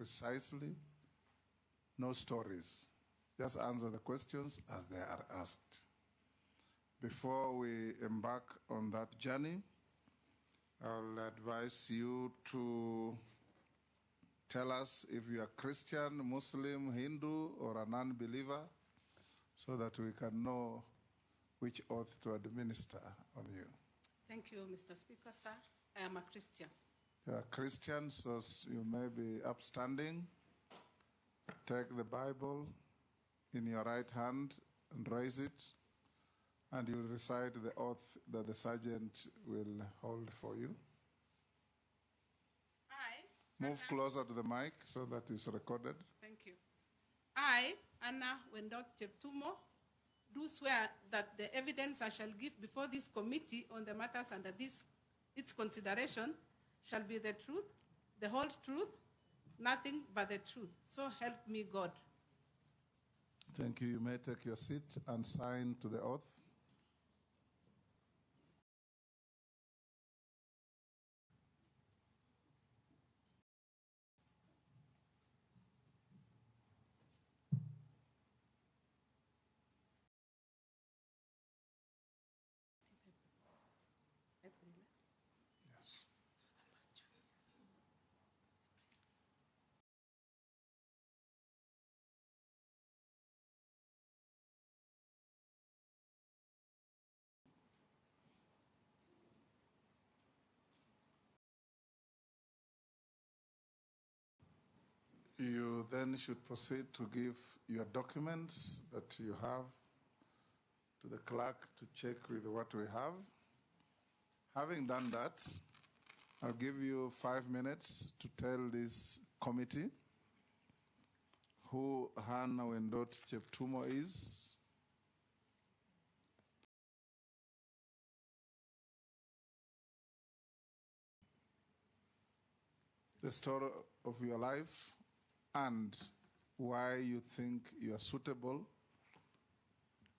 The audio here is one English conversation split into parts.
precisely, no stories. Just answer the questions as they are asked. Before we embark on that journey, I'll advise you to tell us if you are Christian, Muslim, Hindu, or a non-believer, so that we can know which oath to administer on you. Thank you, Mr. Speaker, sir. I am a Christian. You are Christian, so you may be upstanding. Take the Bible in your right hand and raise it, and you will recite the oath that the sergeant will hold for you. Move closer to the mic so that it's recorded. Thank you. I, Anna Wendot Cheptumo, do swear that the evidence I shall give before this committee on the matters under its consideration shall be the truth, the whole truth, nothing but the truth. So help me God. Thank you. You may take your seat and sign to the oath. Yes. You then should proceed to give your documents that you have to the clerk to check with what we have. Having done that, I'll give you 5 minutes to tell this committee who Hannah Wendot Cheptumo is, the story of your life, and why you think you are suitable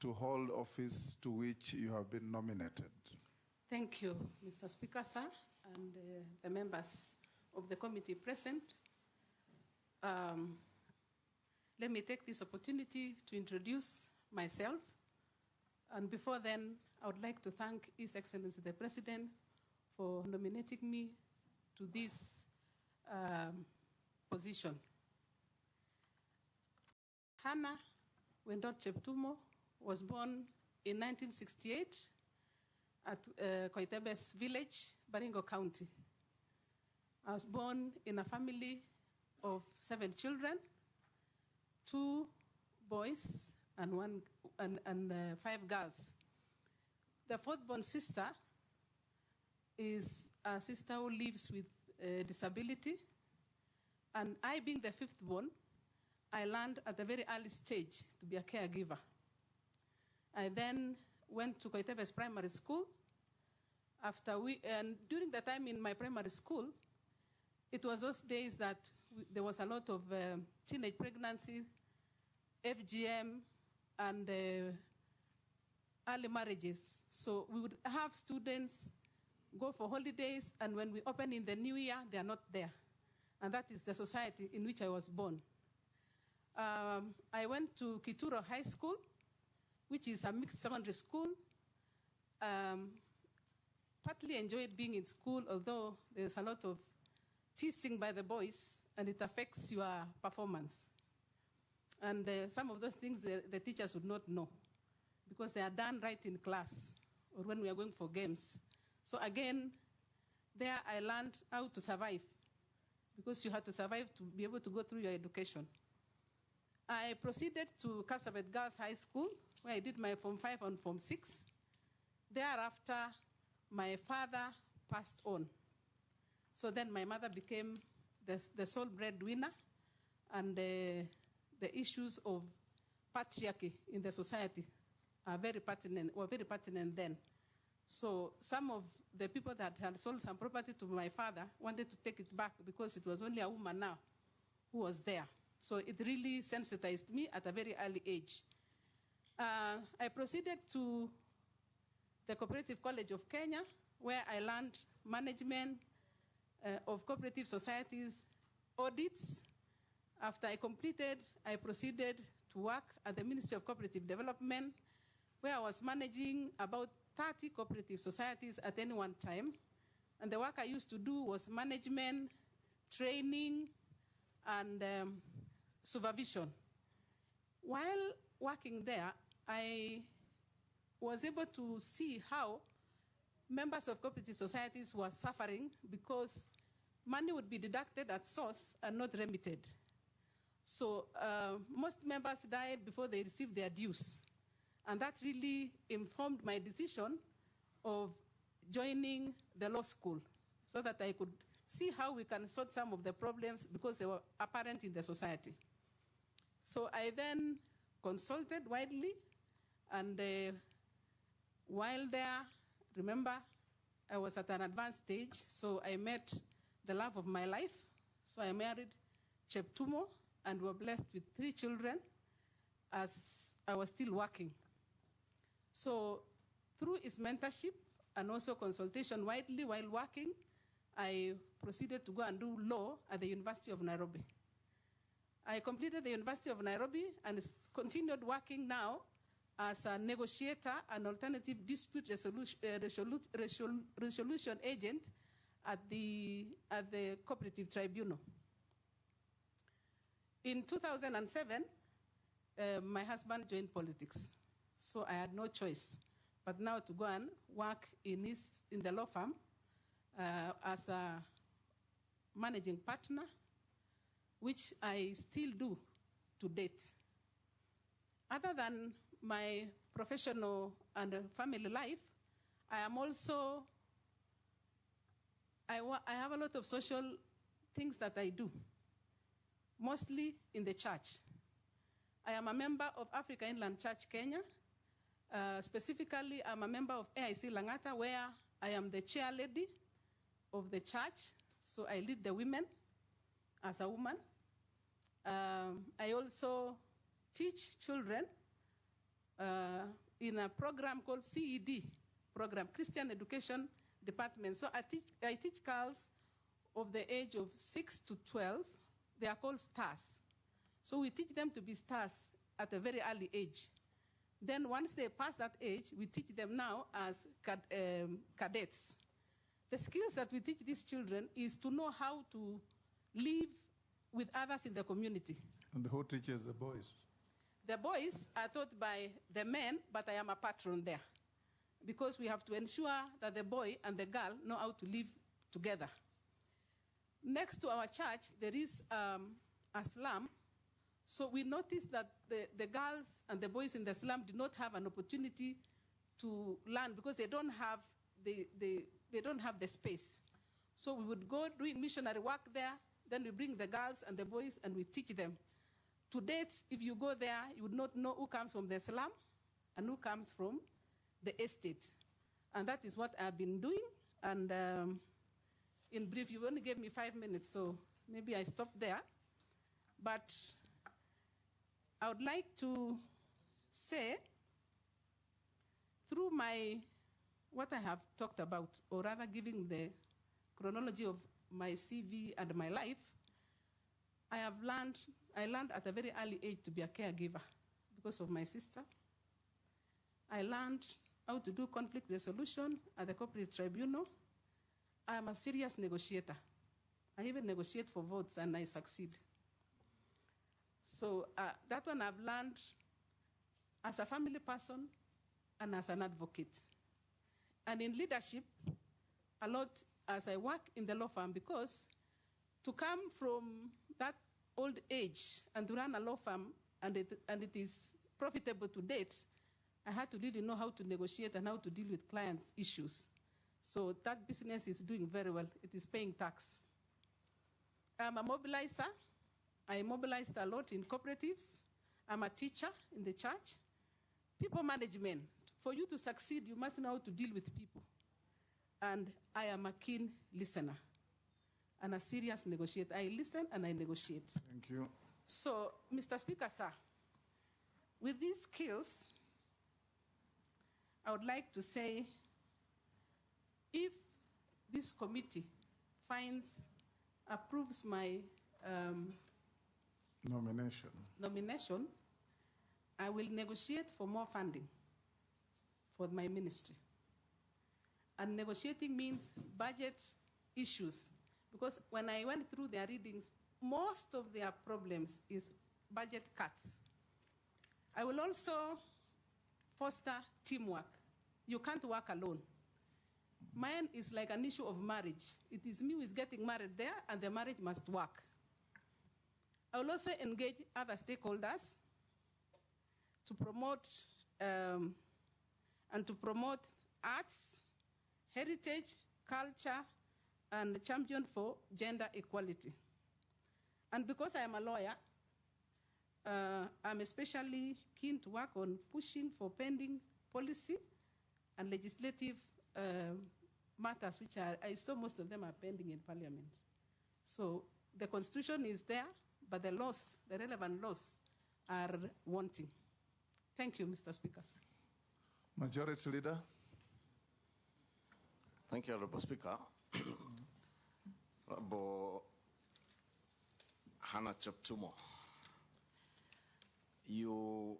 to hold office to which you have been nominated. Thank you, Mr. Speaker, sir, and the members of the committee present. Let me take this opportunity to introduce myself. And before then, I would like to thank His Excellency the President for nominating me to this position. Hannah Wendot Cheptumo was born in 1968 at Koitebes village, Baringo County. I was born in a family of 7 children, 2 boys and 5 girls. The 4th-born sister is a sister who lives with disability, and I, being the 5th-born, I learned at a very early stage to be a caregiver. I then went to Koitebes Primary School. And during the time in my primary school, it was those days that there was a lot of teenage pregnancy, FGM, and early marriages. So we would have students go for holidays, and when we open in the new year, they are not there. And that is the society in which I was born. I went to Kituro High School, which is a mixed secondary school. Partly enjoyed being in school, although there's a lot of teasing by the boys, and it affects your performance. And some of those things the teachers would not know, because they are done right in class or when we are going for games. So again, there I learned how to survive, because you had to survive to be able to go through your education. I proceeded to Kapsabet Girls High School, where I did my Form 5 and Form 6. Thereafter, my father passed on. So then my mother became the sole breadwinner, and the issues of patriarchy in the society were very pertinent then. So some of the people that had sold some property to my father wanted to take it back, because it was only a woman now who was there. So it really sensitized me at a very early age. I proceeded to the Cooperative College of Kenya, where I learned management of cooperative societies, audits, After I completed, I proceeded to work at the Ministry of Cooperative Development, where I was managing about 30 cooperative societies at any one time. And the work I used to do was management, training, and supervision. While working there, I was able to see how members of cooperative societies were suffering because money would be deducted at source and not remitted. So most members died before they received their dues. And that really informed my decision of joining the law school so that I could see how we can sort some of the problems because they were apparent in the society. So I then consulted widely, and while there, remember, I was at an advanced stage, so I met the love of my life. So I married Cheptumo, and were blessed with 3 children as I was still working. So through his mentorship and also consultation widely while working, I proceeded to go and do law at the University of Nairobi. I completed the University of Nairobi and continued working now as a negotiator and alternative dispute resolution agent at the Cooperative Tribunal. In 2007, my husband joined politics, so I had no choice but now to go and work in the law firm as a managing partner, which I still do to date. Other than my professional and family life, I am also, I have a lot of social things that I do, mostly in the church. I am a member of Africa Inland Church Kenya. Specifically, I'm a member of AIC Langata, where I am the chair lady of the church, so I lead the women as a woman. I also teach children in a program called CED program, Christian Education Department. So I teach girls of the age of 6 to 12. They are called stars. So we teach them to be stars at a very early age. Then once they pass that age, we teach them now as cadets. The skills that we teach these children is to know how to live with others in the community. And who teaches the boys? The boys are taught by the men, but I am a patron there because we have to ensure that the boy and the girl know how to live together. Next to our church, there is a slum. So we noticed that the girls and the boys in the slum did not have an opportunity to learn because they don't have the space. So we would go doing missionary work there, then we bring the girls and the boys and we teach them. To date, if you go there, you would not know who comes from the slum and who comes from the estate. And that is what I've been doing. And in brief, you only gave me 5 minutes, so maybe I stop there. But I would like to say, through what I have talked about, or rather giving the chronology of my CV and my life, I learned at a very early age to be a caregiver because of my sister. I learned how to do conflict resolution at the Cooperative Tribunal. I am a serious negotiator. I even negotiate for votes and I succeed. So that one I've learned as a family person and as an advocate. And in leadership, a lot as I work in the law firm, because to come from that old age and to run a law firm and it is profitable to date, I had to really know how to negotiate and how to deal with clients' issues. So that business is doing very well. It is paying tax. I'm a mobilizer. I mobilized a lot in cooperatives. I'm a teacher in the church. People management. For you to succeed, you must know how to deal with people. And I am a keen listener and a serious negotiator. I listen and I negotiate. Thank you. So, Mr. Speaker, sir, with these skills, I would like to say, if this committee approves my nomination, I will negotiate for more funding for my ministry. And negotiating means budget issues, because when I went through their readings, most of their problems is budget cuts. I will also foster teamwork. You can't work alone. Mine is like an issue of marriage. It is me who is getting married there, and the marriage must work. I will also engage other stakeholders to promote arts, heritage, culture, and champion for gender equality. And because I am a lawyer, I'm especially keen to work on pushing for pending policy and legislative matters, which I saw most of them are pending in Parliament. So the Constitution is there, but the laws, the relevant laws, are wanting. Thank you, Mr. Speaker. Sir. Majority Leader. Thank you, Honorable Speaker. Honorable Hannah Cheptumo, you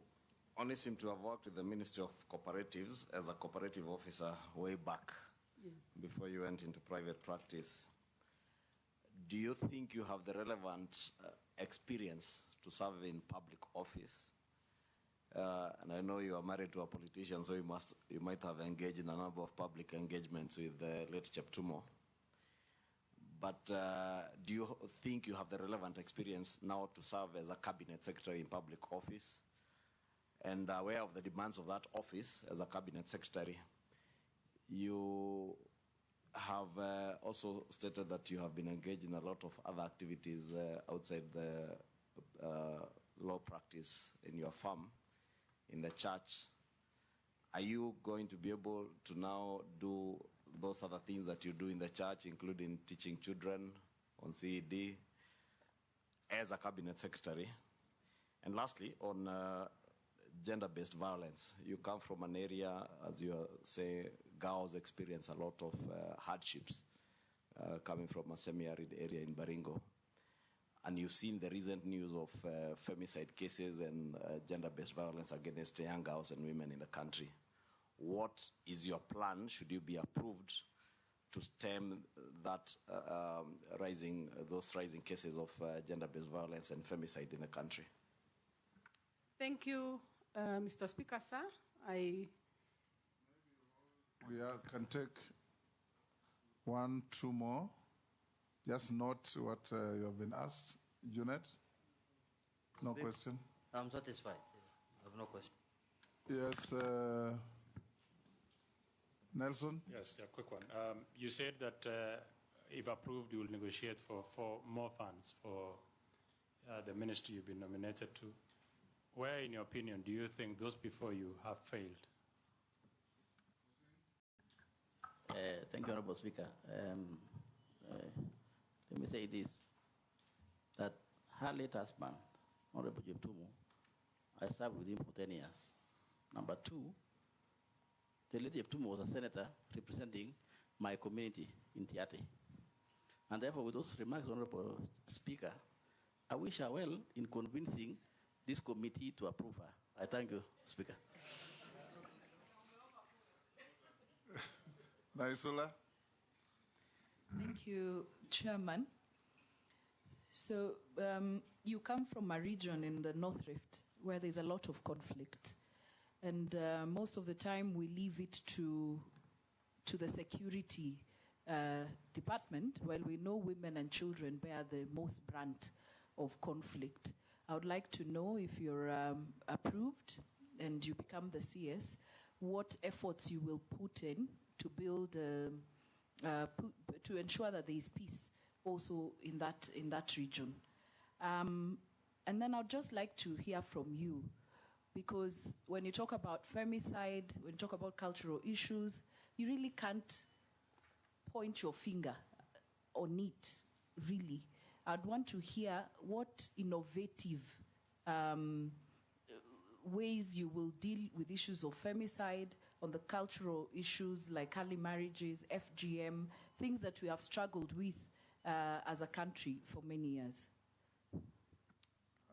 only seem to have worked with the Ministry of Cooperatives as a cooperative officer way back, yes, before you went into private practice. Do you think you have the relevant experience to serve in public office? And I know you are married to a politician, so you might have engaged in a number of public engagements with late Cheptumo. But do you think you have the relevant experience now to serve as a cabinet secretary in public office? And aware of the demands of that office as a cabinet secretary, you have also stated that you have been engaged in a lot of other activities outside the law practice in your firm, in the church. Are you going to be able to now do those other things that you do in the church, including teaching children on CED, as a cabinet secretary? And lastly, on gender-based violence, you come from an area, as you say, girls experience a lot of hardships coming from a semi-arid area in Baringo. And you've seen the recent news of femicide cases and gender-based violence against young girls and women in the country. What is your plan, should you be approved, to stem that those rising cases of gender-based violence and femicide in the country? Thank you, Mr. Speaker, sir. We can take 1, 2 more. Just note what you have been asked. Junet? No question? I'm satisfied. I have no question. Yes, Nelson? Yes, a quick one. You said that if approved, you will negotiate for more funds for the ministry you've been nominated to. Where, in your opinion, do you think those before you have failed? Thank you, Honorable Speaker. Let me say this, that her late husband, Honorable Cheptumo, I served with him for 10 years. Number 2, the late Cheptumo was a senator representing my community in Tiate. And therefore, with those remarks, Honorable Speaker, I wish her well in convincing this committee to approve her. I thank you, Speaker. Naisula? Thank you, Chairman. So you come from a region in the North Rift where there's a lot of conflict. And most of the time we leave it to the security department, while we know women and children bear the most brunt of conflict. I would like to know, if you're approved and you become the CS, what efforts you will put in to build to ensure that there is peace also in that region. And then I'd just like to hear from you, because when you talk about femicide, when you talk about cultural issues, you really can't point your finger on it, really. I'd want to hear what innovative ways you will deal with issues of femicide, on the cultural issues like early marriages, FGM, things that we have struggled with as a country for many years.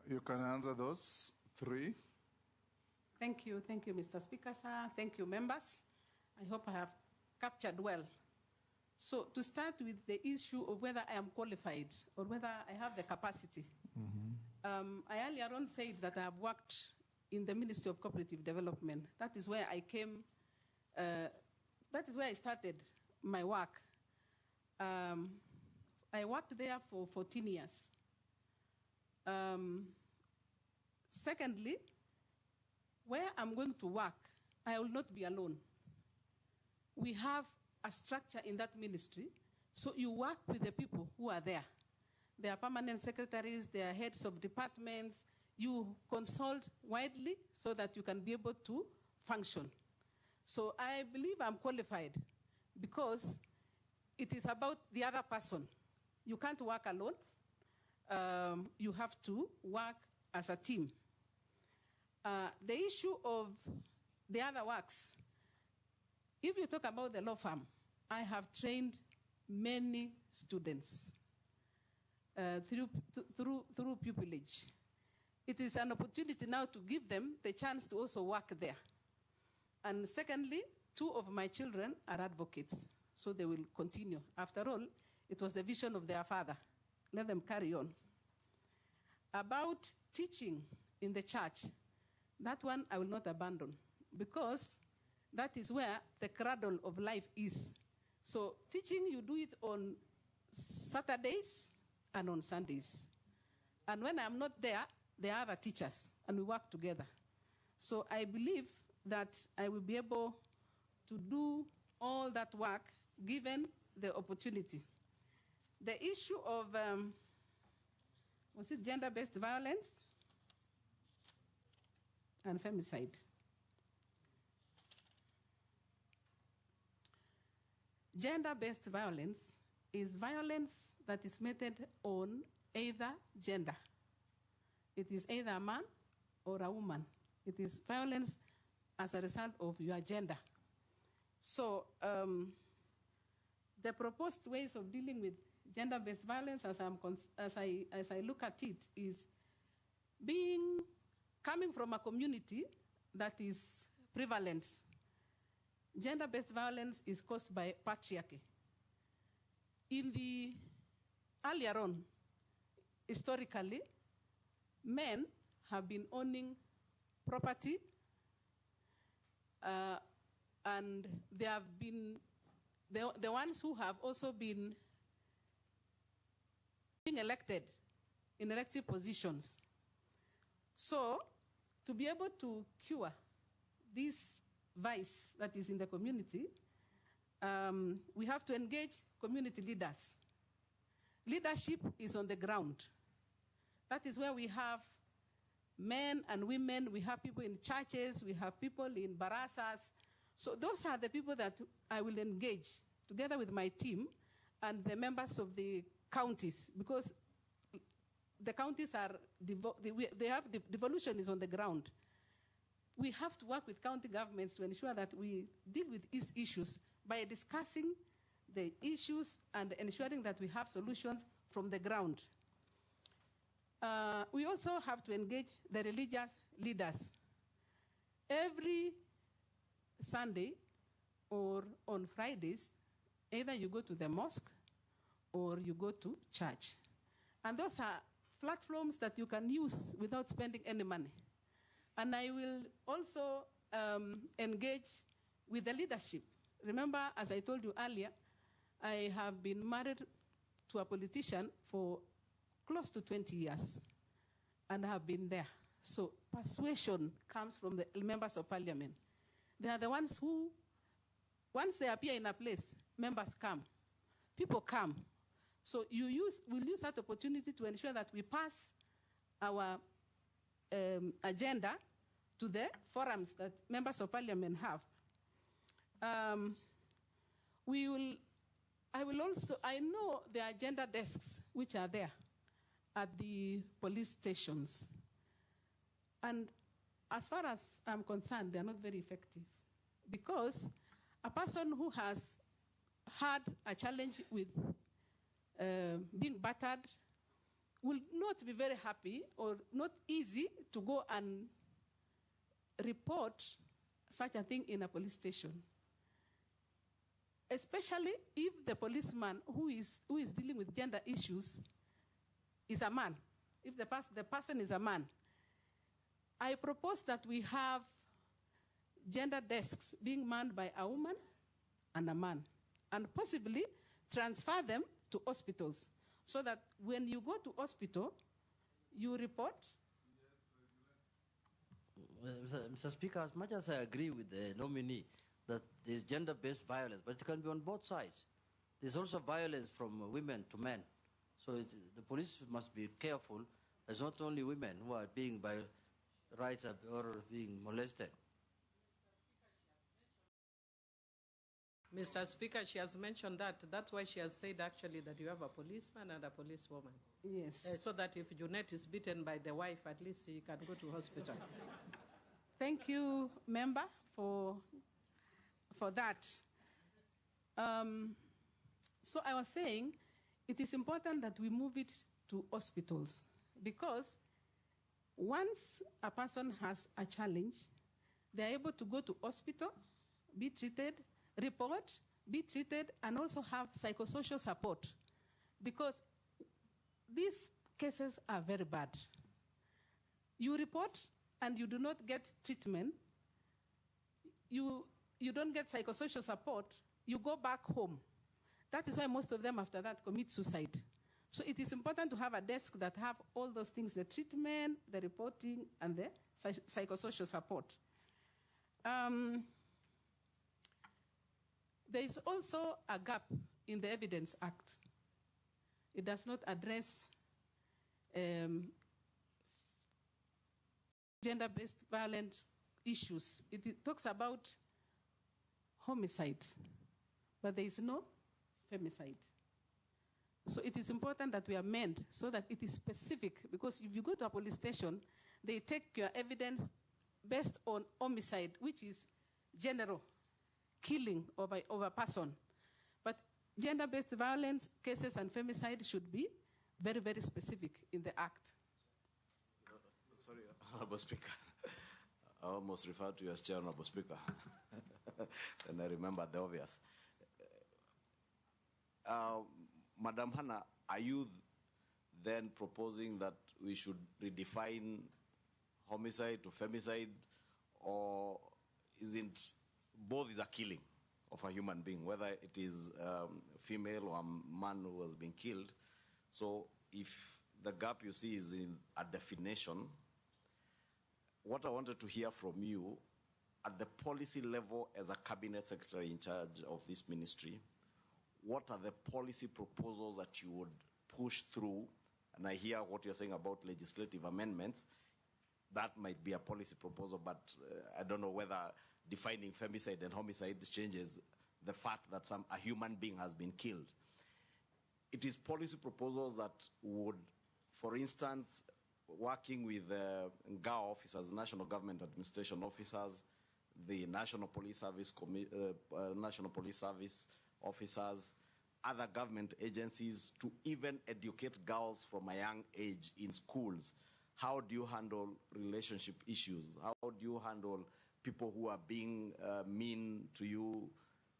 You can answer those three. Thank you, Mr. Speaker, sir. Thank you, members. I hope I have captured well. So to start with the issue of whether I am qualified or whether I have the capacity, I earlier on said that I have worked in the Ministry of Cooperative Development. That is where I came, that is where I started my work. I worked there for 14 years. Secondly, where I'm going to work, I will not be alone. We have a structure in that ministry, so you work with the people who are there. They are permanent secretaries, they are heads of departments. You consult widely so that you can be able to function. So I believe I'm qualified because it is about the other person. You can't work alone. You have to work as a team. The issue of the other works, if you talk about the law firm, I have trained many students through pupillage. It is an opportunity now to give them the chance to also work there. And secondly, 2 of my children are advocates, so they will continue. After all, it was the vision of their father. Let them carry on. About teaching in the church, that one I will not abandon because that is where the cradle of life is. So teaching, you do it on Saturdays and on Sundays. And when I'm not there, there are other teachers, and we work together. So I believe that I will be able to do all that work given the opportunity. The issue of, was it gender-based violence and femicide? Gender-based violence is violence that is meted on either gender. It is either a man or a woman. It is violence as a result of your gender. So the proposed ways of dealing with gender-based violence, as I look at it, is coming from a community that is prevalent. Gender-based violence is caused by patriarchy. Earlier on, historically, men have been owning property, and they have been the ones who have also been being elected in elective positions. So, to be able to cure this vice that is in the community, we have to engage community leaders. Leadership is on the ground. That is where we have men and women, we have people in churches, we have people in barasas. So those are the people that I will engage together with my team and the members of the counties, because the counties are, devolution is on the ground. We have to work with county governments to ensure that we deal with these issues by discussing the issues and ensuring that we have solutions from the ground. We also have to engage the religious leaders. Every Sunday or on Fridays, either you go to the mosque or you go to church. And those are platforms that you can use without spending any money. And I will also engage with the leadership. Remember, as I told you earlier, I have been married to a politician for close to 20 years, and I have been there. So persuasion comes from the members of parliament. They are the ones who, once they appear in a place, members come, people come. So we'll use that opportunity to ensure that we pass our agenda to the forums that members of parliament have. I know there are gender desks which are there at the police stations. And as far as I'm concerned, they're not very effective, because a person who has had a challenge with being battered will not be very happy or not easy to go and report such a thing in a police station. Especially if the policeman who is dealing with gender issues is a man, if the person is a man. I propose that we have gender desks being manned by a woman and a man, and possibly transfer them to hospitals so that when you go to hospital, you report. Mr. Speaker, as much as I agree with the nominee that there's gender-based violence, but it can be on both sides. There's also violence from women to men. So the police must be careful. There's not only women who are being by rights or being molested. Mr. Speaker, she has mentioned that. That's why she has said actually that you have a policeman and a policewoman. Yes. So that if Junette is beaten by the wife, at least he can go to hospital. Thank you, member, for that. So I was saying it is important that we move it to hospitals, because once a person has a challenge, they're able to go to hospital, be treated, report, be treated, and also have psychosocial support, because these cases are very bad. You report and you do not get treatment, you don't get psychosocial support, you go back home. That is why most of them after that commit suicide. So it is important to have a desk that have all those things, the treatment, the reporting, and the psychosocial support. There is also a gap in the Evidence Act. It does not address gender-based violence issues. It talks about homicide, but there is no femicide. So it is important that we amend so that it is specific, because if you go to a police station, they take your evidence based on homicide, which is general, killing of a person. But gender-based violence cases and femicide should be very, very specific in the Act. Sorry, Honorable Speaker. I almost referred to you as Chair, Honorable Speaker. And I remember the obvious. Madam Hannah, are you then proposing that we should redefine homicide to femicide, or isn't both is a killing of a human being, whether it is female or a man who has been killed? So if the gap you see is in a definition, what I wanted to hear from you at the policy level as a cabinet secretary in charge of this ministry, what are the policy proposals that you would push through? And I hear what you're saying about legislative amendments. That might be a policy proposal, but I don't know whether defining femicide and homicide changes the fact that a human being has been killed. It is policy proposals that would, for instance, working with GAO officers, National Government Administration Officers, the National Police Service officers, other government agencies, to even educate girls from a young age in schools. How do you handle relationship issues? How do you handle people who are being mean to you,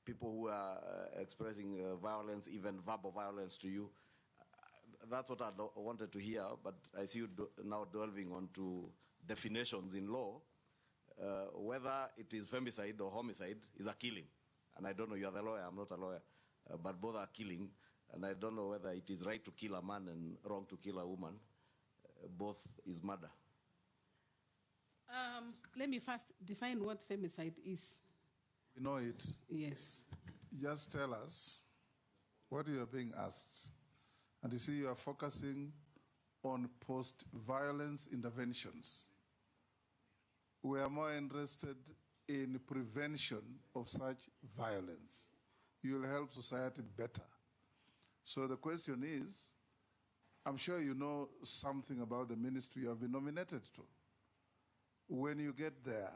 people who are expressing violence, even verbal violence to you? That's what I wanted to hear, but I see you now delving onto definitions in law. Whether it is femicide or homicide is a killing. And I don't know, you're the lawyer, I'm not a lawyer, but both are killing. And I don't know whether it is right to kill a man and wrong to kill a woman. Both is murder. Let me first define what femicide is. We know it. Yes. Just tell us what you are being asked. And you see, you are focusing on post-violence interventions. We are more interested in prevention of such violence. You will help society better. So the question is, I'm sure you know something about the ministry you have been nominated to. When you get there,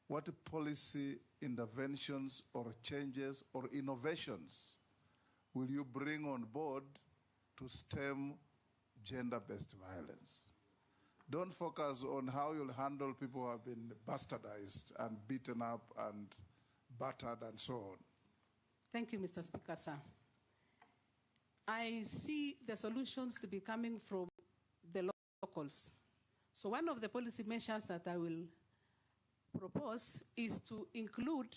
what policy interventions or changes or innovations will you bring on board to stem gender-based violence. Don't focus on how you'll handle people who have been bastardized and beaten up and battered and so on. Thank you, Mr. Speaker, sir. I see the solutions to be coming from the locals. So one of the policy measures that I will propose is to include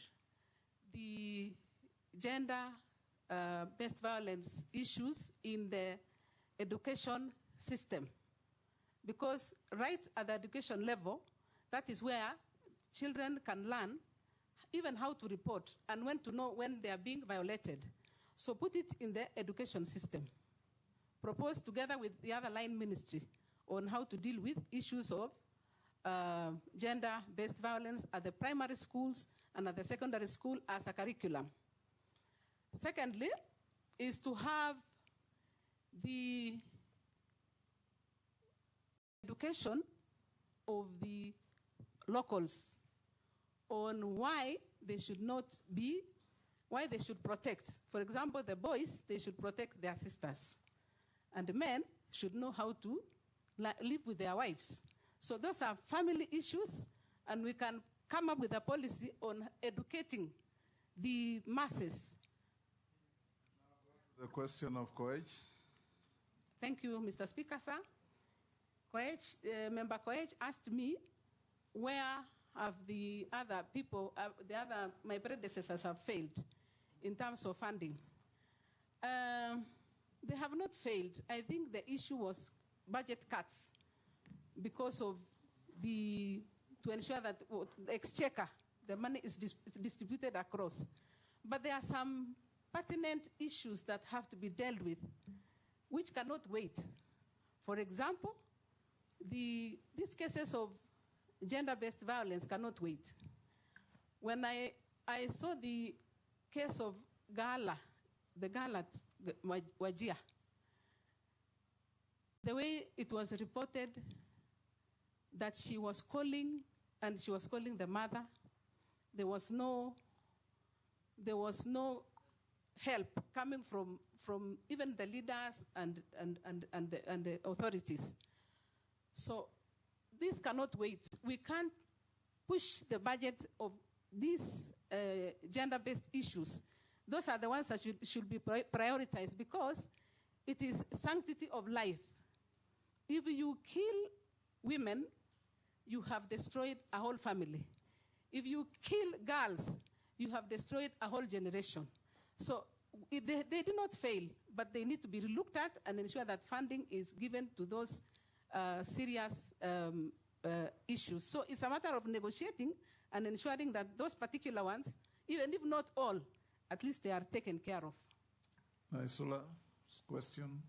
the gender-based violence issues in the education system. Because right at the education level, that is where children can learn even how to report and when to know when they are being violated. So put it in the education system. Propose together with the other line ministry on how to deal with issues of gender-based violence at the primary schools and at the secondary school as a curriculum. Secondly, is to have the education of the locals on why they should not be, why they should protect. For example, the boys, they should protect their sisters. And the men should know how to live with their wives. So those are family issues, and we can come up with a policy on educating the masses. The question of Koech. Thank you, Mr. Speaker, sir. Member Koech asked me where have the other people, my predecessors have failed in terms of funding. They have not failed. I think the issue was budget cuts because of to ensure that the exchequer, the money is distributed across. But there are some pertinent issues that have to be dealt with, which cannot wait. For example, these cases of gender-based violence cannot wait. When I saw the case of Gala, the girl at Wajir, the way it was reported that she was calling, and she was calling the mother, there was no help coming from even the leaders and the authorities. So this cannot wait. We can't push the budget of these gender-based issues. Those are the ones that should be prioritized because it is sanctity of life. If you kill women, you have destroyed a whole family. If you kill girls, you have destroyed a whole generation. So they do not fail, but they need to be looked at and ensure that funding is given to those serious issues. So it's a matter of negotiating and ensuring that those particular ones, even if not all, at least they are taken care of. Isula, question.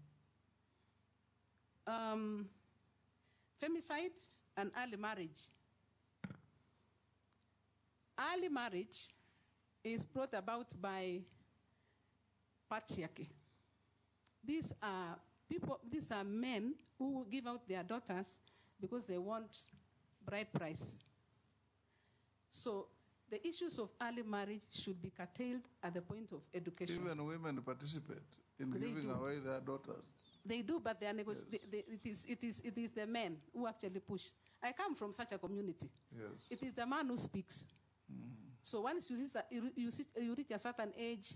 Femicide and early marriage. Early marriage is brought about by patriarchy. These are men who give out their daughters because they want bride price. So the issues of early marriage should be curtailed at the point of education. Even women participate in giving away their daughters. They do, but they are it is the men who actually push. I come from such a community. Yes. It is the man who speaks. So once you reach a certain age,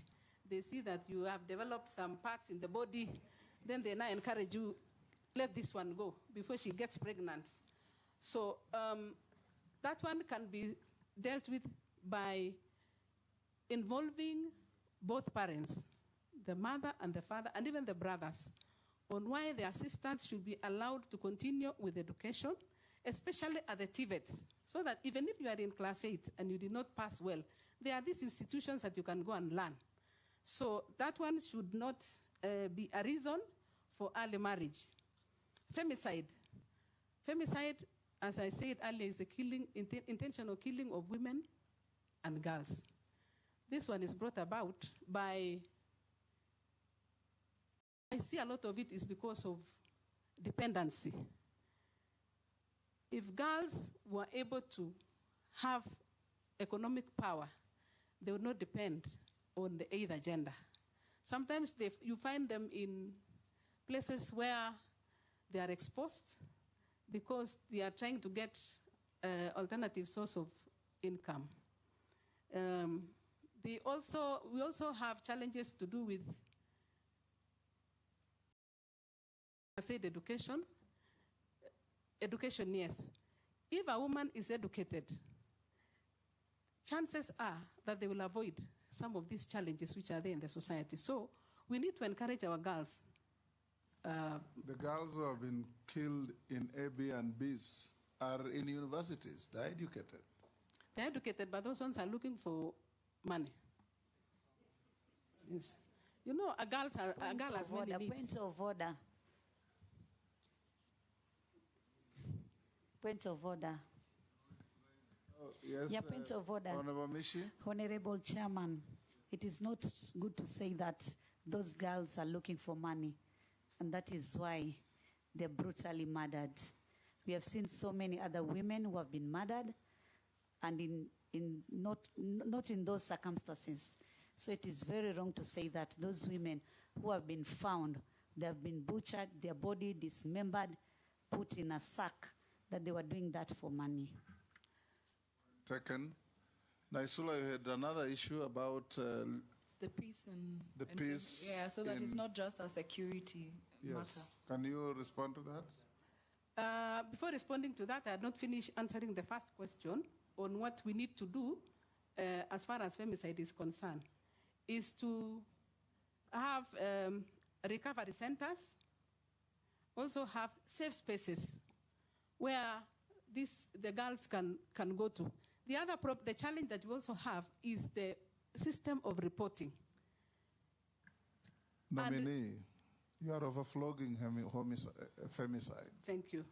they see that you have developed some parts in the body, then they now encourage you, let this one go before she gets pregnant. So that one can be dealt with by involving both parents, the mother and the father, and even the brothers, on why the assistants should be allowed to continue with education, especially at the TVETs, so that even if you are in class 8 and you did not pass well, there are these institutions that you can go and learn. So that one should not be a reason for early marriage. Femicide. Femicide, as I said earlier, is a killing, intentional killing of women and girls. This one is brought about by, I see a lot of it is because of dependency. If girls were able to have economic power, they would not depend on the either gender. Sometimes you find them in places where they are exposed because they are trying to get alternative source of income. We also have challenges to do with, I've said education. Education, yes. If a woman is educated, chances are that they will avoid some of these challenges which are there in the society. So we need to encourage our girls. The girls who have been killed in Airbnbs are in universities. They're educated. They're educated, but those ones are looking for money. Yes. You know, a girl has many needs. Point of order. Point of order. Oh, yes, Yeah, point of order. Honorable Mishi. Honorable Chairman, it is not good to say that those girls are looking for money, and that is why they're brutally murdered. We have seen so many other women who have been murdered, and not in those circumstances. So it is very wrong to say that those women who have been found, they have been butchered, their body dismembered, put in a sack, that they were doing that for money. Taken. Naisula, you had another issue about The peace the peace. Yeah, so that it's not just a security matter. Yes. Can you respond to that? Before responding to that, I had not finished answering the first question on what we need to do as far as femicide is concerned, is to have recovery centers, also have safe spaces where the girls can go to. The other the challenge that we also have is the system of reporting. Nominee, you are overflogging femicide. Thank you.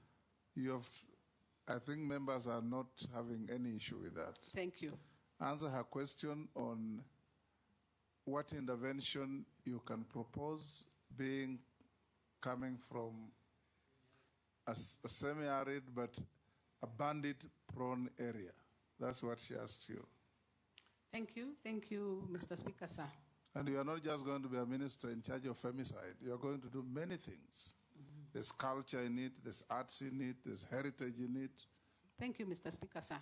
I think members are not having any issue with that. Thank you. Answer her question on what intervention you can propose coming from a semi-arid but a bandit-prone area. That's what she asked you. Thank you. Thank you, Mr. Speaker, sir. And you are not just going to be a minister in charge of femicide. You are going to do many things. Mm-hmm. There's culture in it, there's arts in it, there's heritage in it. Thank you, Mr. Speaker, sir.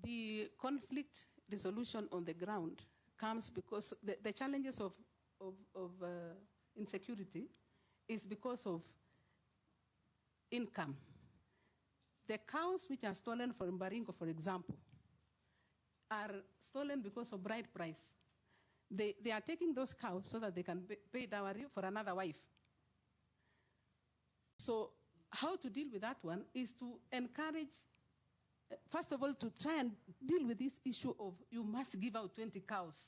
The conflict resolution on the ground comes because the challenges of insecurity is because of income. The cows which are stolen from Baringo, for example, are stolen because of bride price. They are taking those cows so that they can pay dowry for another wife. So how to deal with that one is to encourage, first of all, to try and deal with this issue of you must give out 20 cows.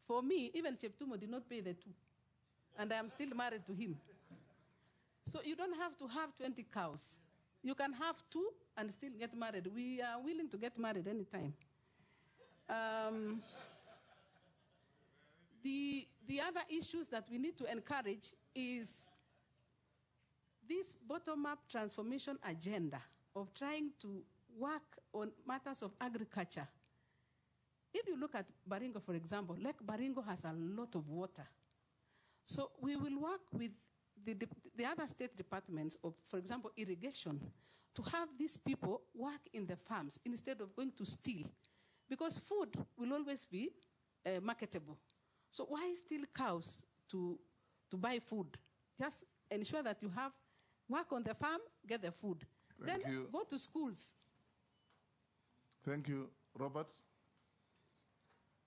For me, even Cheptumo did not pay the 2, and I am still married to him. So you don't have to have 20 cows. You can have 2 and still get married. We are willing to get married anytime. The other issues that we need to encourage is this bottom-up transformation agenda of trying to work on matters of agriculture. If you look at Baringo, for example, Lake Baringo has a lot of water. So we will work with the other state departments of, for example, irrigation, to have these people work in the farms instead of going to steal. Because food will always be marketable. So why steal cows to buy food? Just ensure that you have work on the farm, get the food. Then go to schools. Thank you. Robert?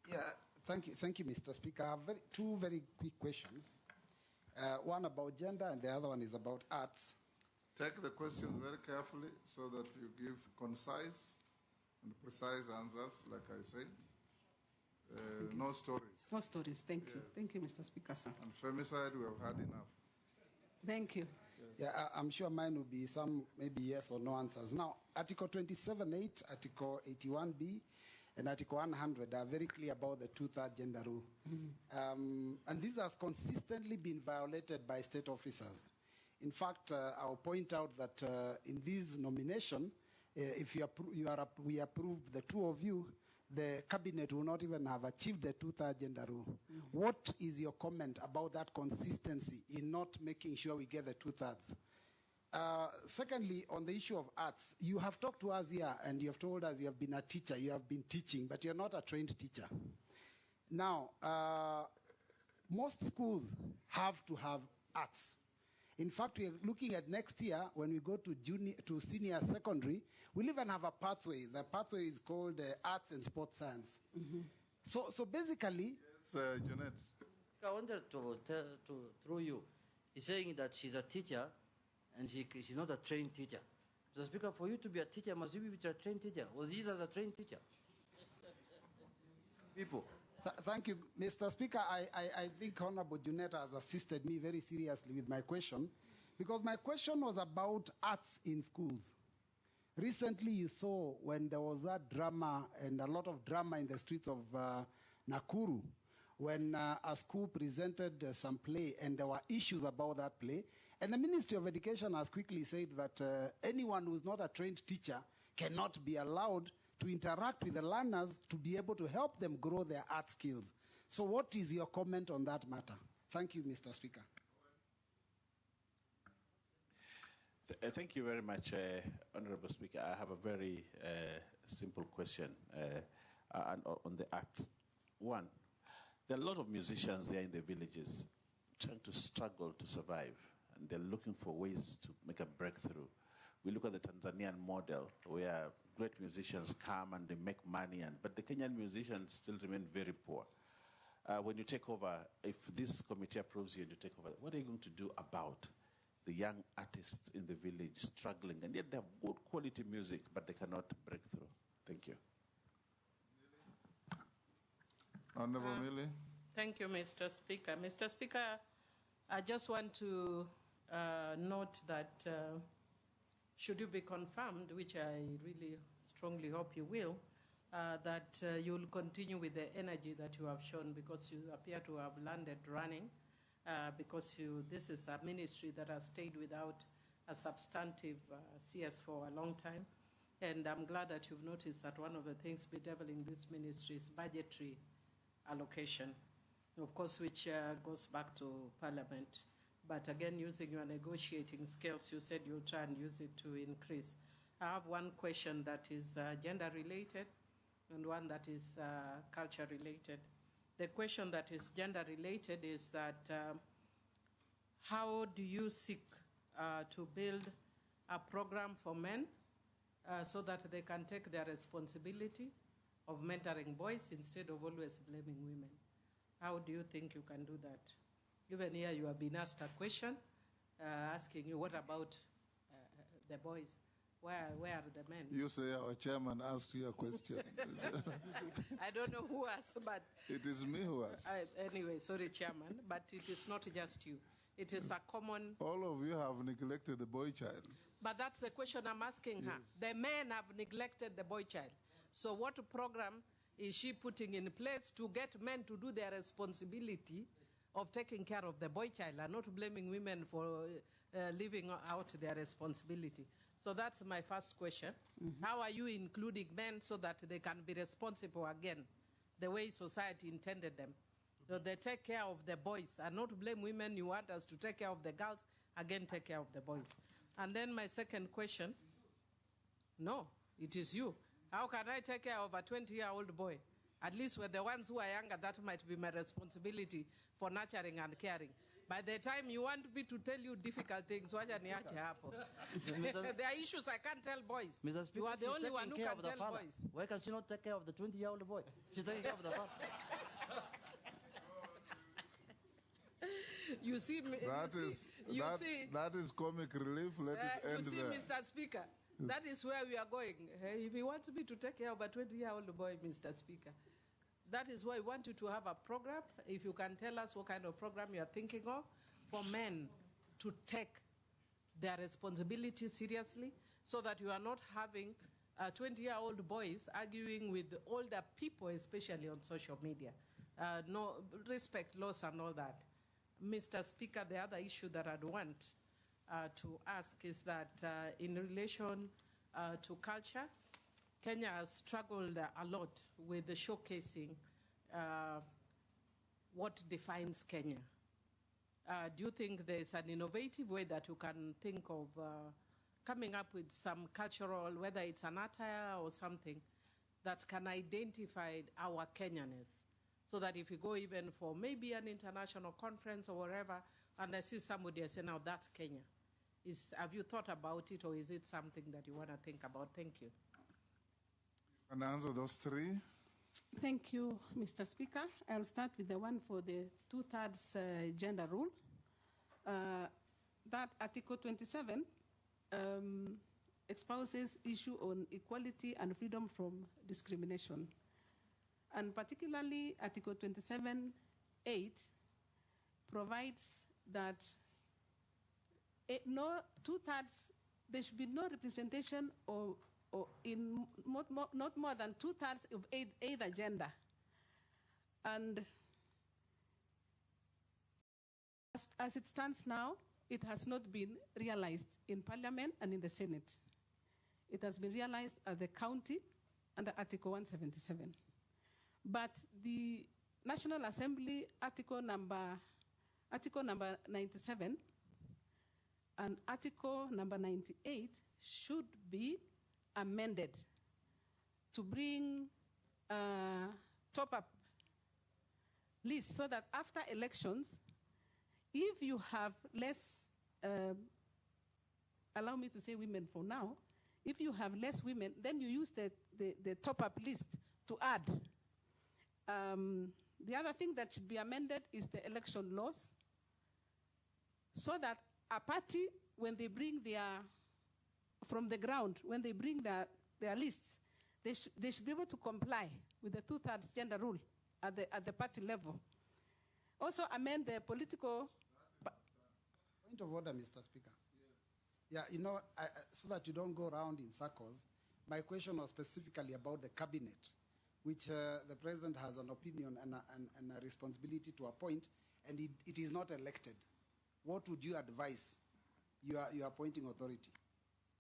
Yeah, thank you, Mr. Speaker. I have two very quick questions. One about gender and the other one is about arts. Take the questions very carefully so that you give concise and precise answers, like I said. No stories. No stories. Thank you. Thank you, Mr. Speaker, sir. And femicide, we have had enough. Thank you. Yes. Yeah, I'm sure mine will be some maybe yes or no answers. Now, Article 27.8, Article 81B, and Article 100 are very clear about the two-third gender rule. Mm-hmm. And these have consistently been violated by state officers. In fact, I'll point out that in this nomination, if we approve the two of you, the cabinet will not even have achieved the two-third gender rule. Mm-hmm. What is your comment about that consistency in not making sure we get the two-thirds? Secondly, on the issue of arts, you have talked to us here and you have told us you have been a teacher, you have been teaching, but you're not a trained teacher. Now, most schools have to have arts. In fact, we're looking at next year when we go to senior secondary, we'll even have a pathway. The pathway is called Arts and Sports Science. So basically... Yes, Janet. I wanted to through you. He's saying that she's a teacher and she's not a trained teacher. So, Speaker, for you to be a teacher, must you be a trained teacher? Was Jesus a trained teacher? People. Thank you, Mr. Speaker. I think Honorable Juneta has assisted me very seriously with my question, because my question was about arts in schools. Recently, you saw when there was that drama and a lot of drama in the streets of Nakuru, when a school presented some play and there were issues about that play. And the Ministry of Education has quickly said that anyone who is not a trained teacher cannot be allowed to interact with the learners to be able to help them grow their art skills. So what is your comment on that matter? Thank you, Mr. Speaker. Thank you very much, Honorable Speaker. I have a very simple question on the arts. One, there are a lot of musicians there in the villages trying to struggle to survive, and they're looking for ways to make a breakthrough. We look at the Tanzanian model, where great musicians come and they make money, but the Kenyan musicians still remain very poor. When you take over, if this committee approves you and you take over, what are you going to do about the young artists in the village struggling, and yet they have good quality music, but they cannot break through? Thank you. Honorable Millie. Thank you, Mr. Speaker. Mr. Speaker, I just want to note that should you be confirmed, which I really strongly hope you will, that you'll continue with the energy that you have shown, because you appear to have landed running, because this is a ministry that has stayed without a substantive CS for a long time. And I'm glad that you've noticed that one of the things bedeviling this ministry is budgetary allocation, of course, which goes back to Parliament. But again, using your negotiating skills, you said you'll try and use it to increase. I have one question that is gender-related and one that is culture-related. The question that is gender-related is that how do you seek to build a program for men so that they can take their responsibility of mentoring boys instead of always blaming women? How do you think you can do that? Even here you have been asked a question asking you, what about the boys? Where are the men? You say our chairman asked you a question. I don't know who asked, but... It is me who asked. Anyway, sorry, Chairman, but it is not just you. It is a common... All of you have neglected the boy child. But that's the question I'm asking her. The men have neglected the boy child. So what program is she putting in place to get men to do their responsibility of taking care of the boy child and not blaming women for leaving out their responsibility? So that's my first question. How are you including men so that they can be responsible again, the way society intended them? So they take care of the boys and not blame women. You want us to take care of the girls, again take care of the boys. And then my second question, no, it is you. How can I take care of a 20-year-old boy? At least with the ones who are younger, that might be my responsibility for nurturing and caring. By the time you want me to tell you difficult things, there are issues I can't tell boys. Mr. Speaker, you are the only one who can tell boys. Why can she not take care of the 20-year-old boy? She's taking care of the father. You see, that is comic relief. Let it end there. You see, Mr. Speaker, that is where we are going. If he wants me to take care of a 20-year-old boy, Mr. Speaker, that is why I want you to have a program. If you can tell us what kind of program you are thinking of for men to take their responsibility seriously, so that you are not having 20-year-old boys arguing with older people, especially on social media. No respect, laws, and all that. Mr. Speaker, the other issue that I'd want to ask is that in relation to culture, Kenya has struggled a lot with the showcasing what defines Kenya. Do you think there's an innovative way that you can think of coming up with some cultural, whether it's an attire or something, that can identify our Kenyanness? So that if you go even for maybe an international conference or wherever, and I see somebody, I say, now that's Kenya. Have you thought about it, or is it something that you want to think about? Thank you. Can I answer those three? Thank you, Mr. Speaker. I'll start with the one for the two-thirds gender rule. That Article 27 espouses issue on equality and freedom from discrimination. And particularly Article 27(8) provides that no two-thirds, there should be no representation or in not more than two-thirds of either gender. And as it stands now, it has not been realized in Parliament and in the Senate. It has been realized at the county under Article 177. But the National Assembly Article number 97 and Article number 98 should be amended to bring top-up lists so that after elections, if you have less, allow me to say women for now, if you have less women, then you use the top-up list to add. The other thing that should be amended is the election laws, so that a party, when they bring from the ground, when they bring their lists, they should be able to comply with the two-thirds gender rule at the party level. Also amend the political... Point of order, Mr. Speaker. Yes. Yeah, so that you don't go around in circles, my question was specifically about the cabinet, which the president has an opinion and a responsibility to appoint, and it is not elected. What would you advise your appointing authority?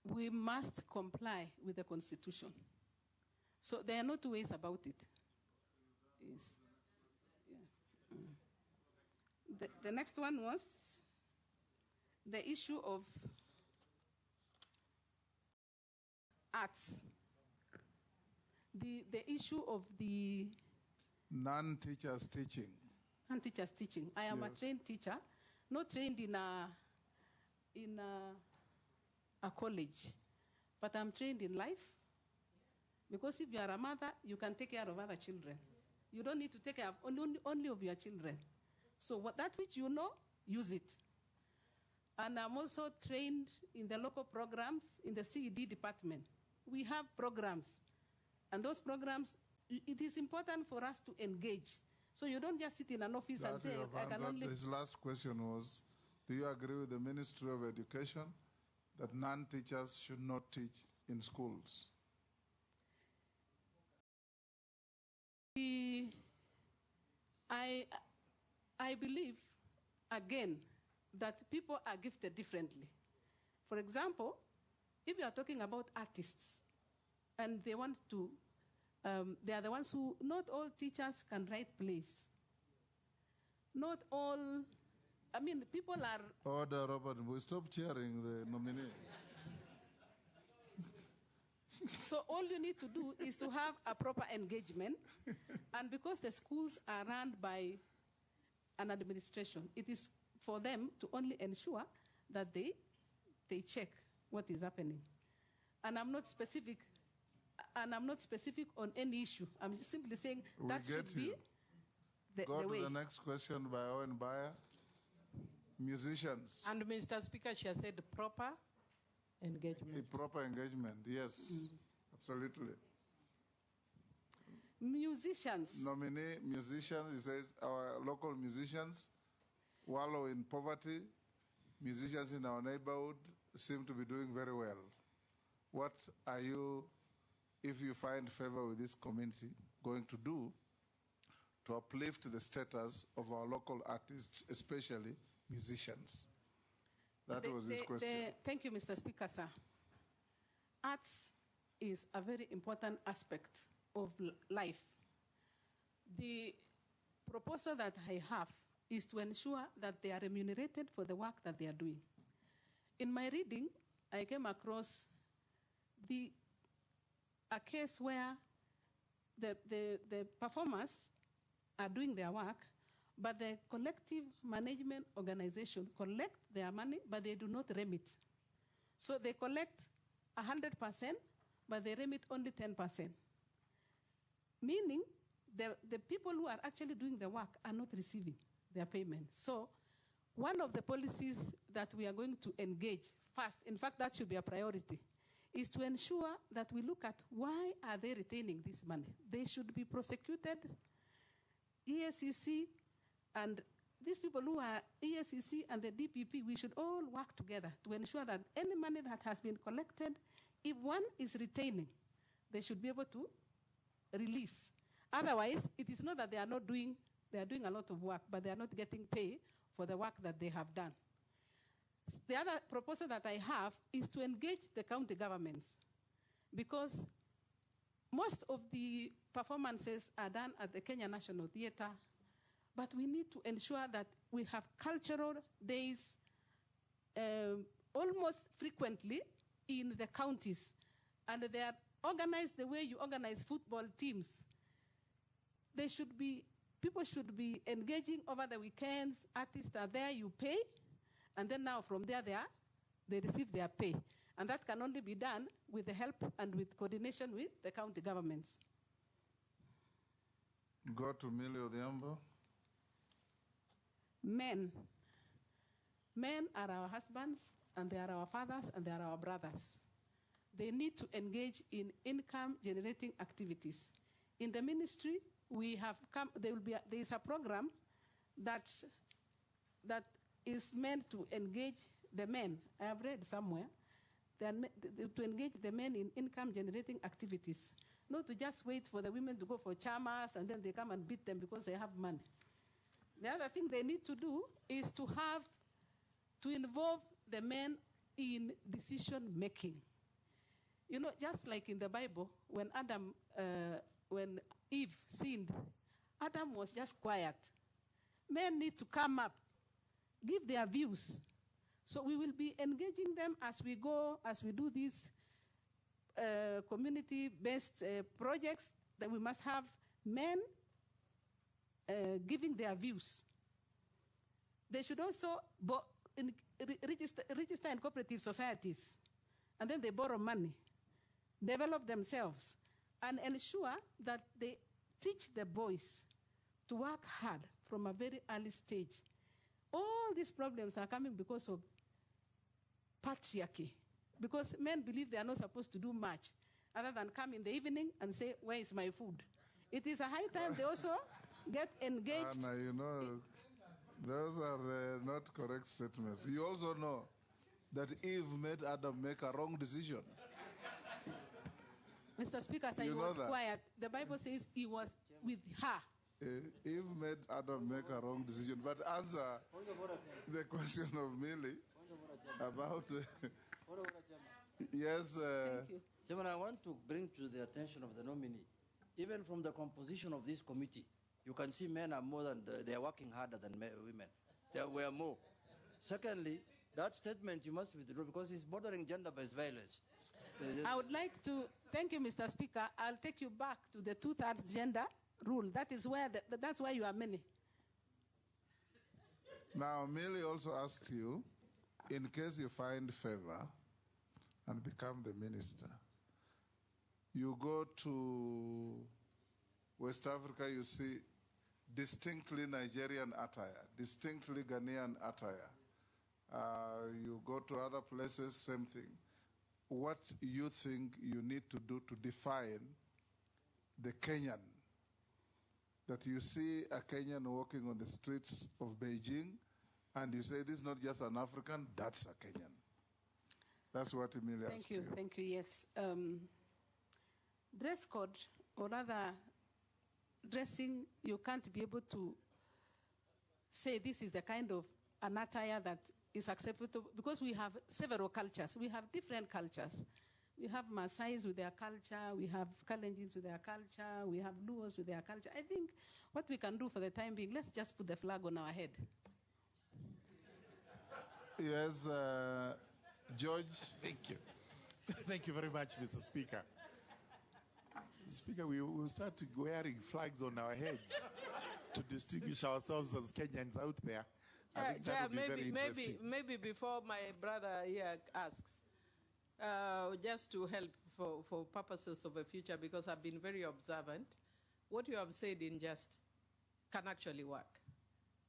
We must comply with the Constitution. So there are no two ways about it. Yes. Yeah. The next one was the issue of arts. The issue of the non-teachers teaching. Non-teachers teaching. I am a trained teacher, not trained in a college, but I'm trained in life. Because if you are a mother, you can take care of other children. You don't need to take care of only of your children. So that which you know, use it. And I'm also trained in the local programs in the CED department. We have programs. And those programs, it is important for us to engage. So you don't just sit in an office and say, I can only... His last question was, do you agree with the Ministry of Education that non-teachers should not teach in schools? I believe, again, that people are gifted differently. For example, if you are talking about artists, and they want to, they are the ones who, not all teachers can write plays. Not all, I mean, people are... Order, Robert, we stop cheering the nominee. So all you need to do is to have a proper engagement. And because the schools are run by an administration, it is for them to only ensure that they check what is happening. And I'm not specific on any issue. I'm simply saying that should be the way. Go to the next question by Owen Bayer. Musicians. And Mr. Speaker, she has said proper engagement. Proper engagement, yes, absolutely. Musicians. Nominee musicians, he says our local musicians wallow in poverty. Musicians in our neighborhood seem to be doing very well. What are you, if you find favor with this community, going to do to uplift the status of our local artists, especially musicians? That was his question. Thank you, Mr. Speaker, sir. Arts is a very important aspect of life. The proposal that I have is to ensure that they are remunerated for the work that they are doing. In my reading, I came across a case where the performers are doing their work, but the collective management organization collect their money, but they do not remit. So they collect 100%, but they remit only 10%. Meaning the people who are actually doing the work are not receiving their payment. So one of the policies that we are going to engage first, in fact, that should be a priority, is to ensure that we look at why are they retaining this money. They should be prosecuted. ESCC and these people who are ESCC and the DPP, we should all work together to ensure that any money that has been collected, if one is retaining, they should be able to release. Otherwise, it is not that they are doing a lot of work, but they are not getting paid for the work that they have done. The other proposal that I have is to engage the county governments, because most of the performances are done at the Kenya National Theatre, but we need to ensure that we have cultural days almost frequently in the counties, and they are organized the way you organize football teams. People should be engaging over the weekends. Artists are there, you pay, and then now from there they receive their pay. And that can only be done with the help and with coordination with the county governments. Go to Millie Odhiambo. Men are our husbands, and they are our fathers, and they are our brothers. They need to engage in income-generating activities. In the ministry, there is a program that is meant to engage the men. I have read somewhere to engage the men in income-generating activities, not to just wait for the women to go for chamas and then they come and beat them because they have money. The other thing they need to do is to involve the men in decision-making. You know, just like in the Bible, when Eve sinned, Adam was just quiet. Men need to come up, give their views. So we will be engaging them as we do these community-based projects, that we must have men giving their views. They should also register in cooperative societies, and then they borrow money, develop themselves, and ensure that they teach the boys to work hard from a very early stage. All these problems are coming because of patriarchy, because men believe they are not supposed to do much other than come in the evening and say, "Where is my food?" It is a high time they also get engaged. Anna, you know, those are not correct statements. You also know that Eve made Adam make a wrong decision. Mr. Speaker, he was quiet. The Bible says he was with her. Eve made Adam make a wrong decision. But answer the question of Millie about... Yes. Thank you. Chairman, I want to bring to the attention of the nominee, even from the composition of this committee, you can see men are more than, they are working harder than women. There were more. Secondly, that statement you must withdraw because it's bordering gender-based violence. I would like to, thank you, Mr. Speaker. I'll take you back to the 2/3 gender rule. That is where, that's why you are many. Now, Millie also asked you, in case you find favor and become the minister, you go to West Africa, you see distinctly Nigerian attire, distinctly Ghanaian attire. You go to other places, same thing. What you think you need to do to define the Kenyan, that you see a Kenyan walking on the streets of Beijing and you say, this is not just an African, that's a Kenyan. That's what Emilia asked you. Thank you, yes. Dress code, or rather dressing, you can't be able to say this is the kind of an attire that is acceptable, because we have several cultures. We have different cultures. We have Maasais with their culture, we have Kalenjins with their culture, we have Luos with their culture. I think what we can do for the time being, let's just put the flag on our head. Yes, George. Thank you. Thank you very much, Mr. Speaker. Speaker, we will start wearing flags on our heads to distinguish ourselves as Kenyans out there. I think that would be very interesting. maybe before my brother here asks, just to help for purposes of the future, because I've been very observant, what you have said in just can actually work.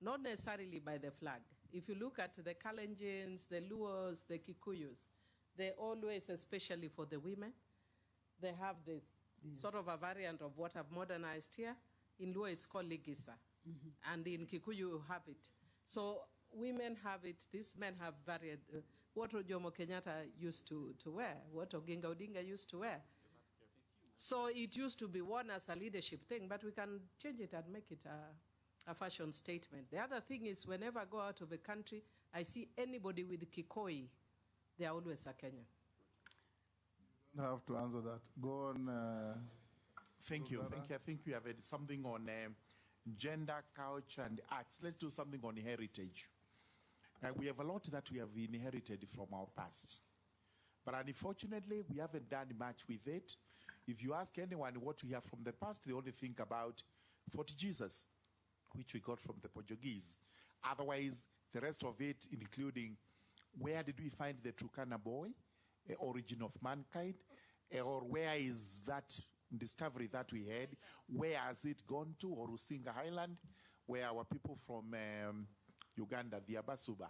Not necessarily by the flag. If you look at the Kalenjins, the Luos, the Kikuyus, they always, especially for the women, they have this sort of a variant of what I've modernized here. In Luo, it's called Ligisa. And in Kikuyu, you have it. So women have it, these men have varied. What Jomo Kenyatta used to wear, what Oginga Odinga used to wear. So it used to be worn as a leadership thing, but we can change it and make it a fashion statement. The other thing is, whenever I go out of the country, I see anybody with Kikoi, they are always a Kenyan. You have to answer that. Go on. Thank you. Thank you. I think we have something on gender, culture, and arts. Let's do something on heritage. We have a lot that we have inherited from our past. But unfortunately, we haven't done much with it. If you ask anyone what we have from the past, they only think about Fort Jesus, which we got from the Portuguese. Otherwise, the rest of it, including where did we find the Turkana boy, origin of mankind, or where is that discovery that we had, where has it gone to, or Rusinga Highland, where our people from Uganda, the Abasuba,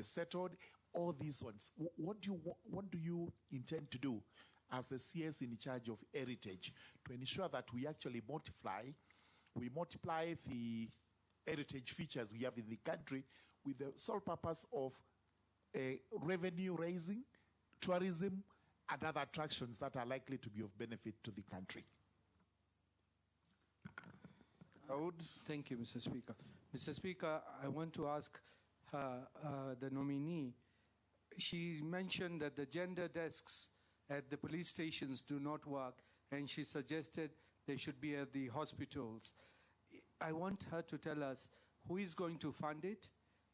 settled, all these ones. What do you intend to do as the CS in charge of heritage to ensure that we actually multiply the heritage features we have in the country with the sole purpose of revenue raising, tourism, and other attractions that are likely to be of benefit to the country? Thank you, Mr. Speaker. Mr. Speaker, I want to ask the nominee. She mentioned that the gender desks at the police stations do not work, and she suggested they should be at the hospitals. I want her to tell us who is going to fund it,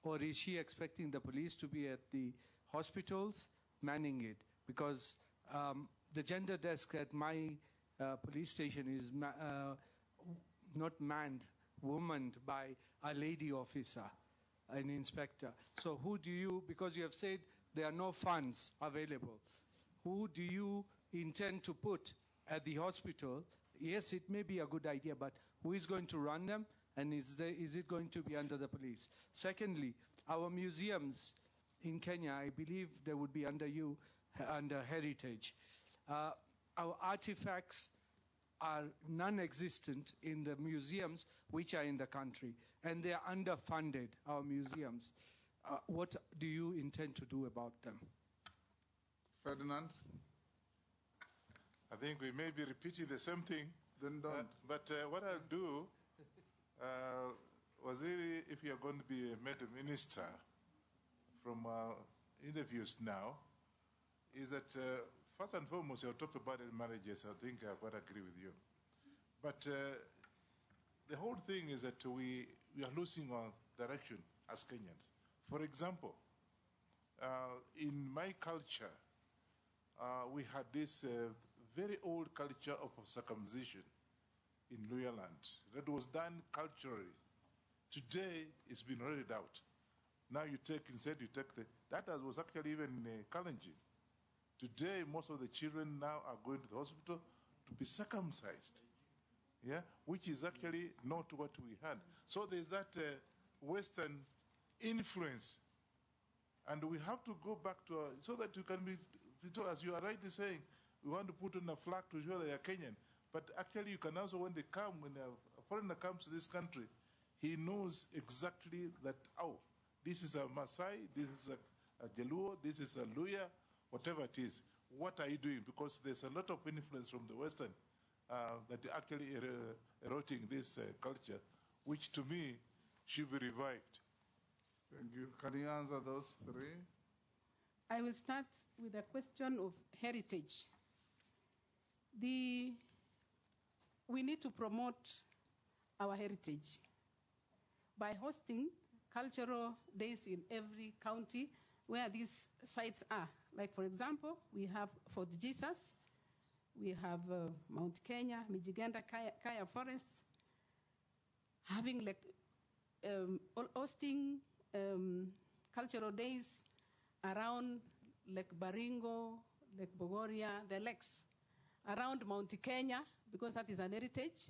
or is she expecting the police to be at the hospitals manning it? Because the gender desk at my police station is not manned, womaned by a lady officer, an inspector. So who do you, because you have said there are no funds available, who do you intend to put at the hospital? Yes, it may be a good idea, but who is going to run them, and is it going to be under the police? Secondly, our museums in Kenya, I believe they would be under you, under heritage. Our artifacts are non-existent in the museums which are in the country, and they are underfunded, our museums. What do you intend to do about them? Ferdinand? I think we may be repeating the same thing. Then don't. But what I'll do, Waziri, if you are going to be made a minister from our interviews now, is that first and foremost, you talked about marriages. I think I quite agree with you. But the whole thing is that we are losing our direction as Kenyans. For example, in my culture, we had this very old culture of circumcision in Luya land that was done culturally. Today, it's been read out. Now that was actually even in Kalenjin. Today, most of the children now are going to the hospital to be circumcised, which is actually not what we had. So there's that Western influence, and we have to go back to so that you can be told, as you are rightly saying, we want to put on a flag to show they are Kenyan. But actually, you can also, when they come, when a foreigner comes to this country, he knows exactly that, this is a Maasai, this is a Jaluo, this is a Luya, whatever it is. What are you doing? Because there's a lot of influence from the Western that actually eroding this culture, which to me should be revived. Thank you. Can you answer those three? I will start with the question of heritage. we need to promote our heritage by hosting cultural days in every county where these sites are. Like, for example, we have Fort Jesus, we have Mount Kenya, Mijigenda, Kaya Forests, having like hosting cultural days around Lake Baringo, Lake Bogoria, the lakes, around Mount Kenya, because that is an heritage.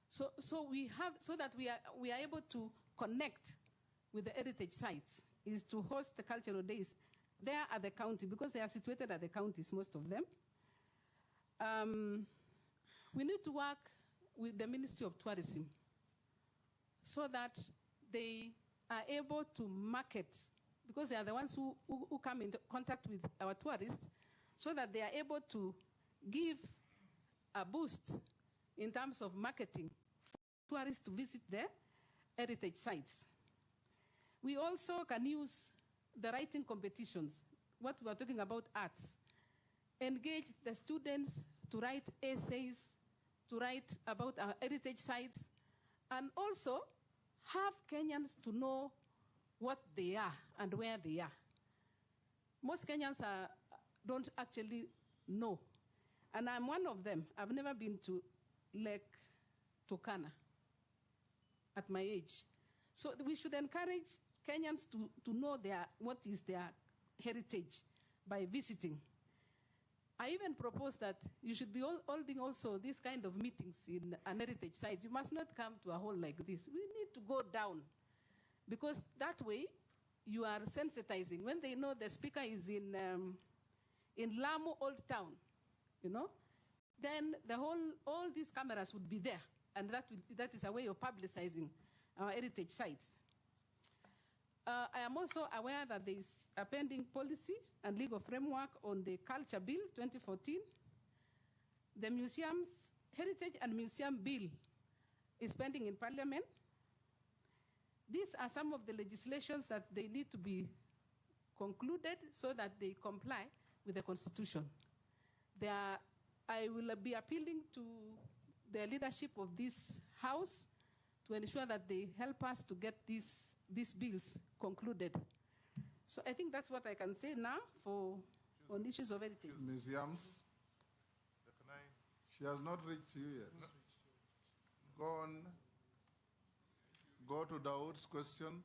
So that we are able to connect with the heritage sites, is to host the cultural days there at the county, because they are situated at the counties, most of them. We need to work with the Ministry of Tourism so that they are able to market, because they are the ones who come into contact with our tourists, so that they are able to give a boost in terms of marketing for tourists to visit their heritage sites. We also can use the writing competitions, what we are talking about, arts. Engage the students to write essays, to write about our heritage sites, and also have Kenyans to know what they are and where they are. Most Kenyans don't actually know. And I'm one of them. I've never been to Lake Turkana at my age. So we should encourage Kenyans to know what is their heritage by visiting. I even propose that you should be holding also these kind of meetings in an heritage site. You must not come to a hall like this. We need to go down, because that way you are sensitizing. When they know the speaker is in Lamu Old Town, then all these cameras would be there, and that is a way of publicizing our heritage sites. I am also aware that there is a pending policy and legal framework on the Culture Bill 2014. The Heritage and Museum Bill is pending in Parliament. These are some of the legislations that they need to be concluded so that they comply with the Constitution. I will be appealing to the leadership of this House to ensure that they help us to get these bills concluded. So I think that's what I can say now on issues of heritage. Museums. She has not reached you yet. No. Go on. Go to Dawood's question.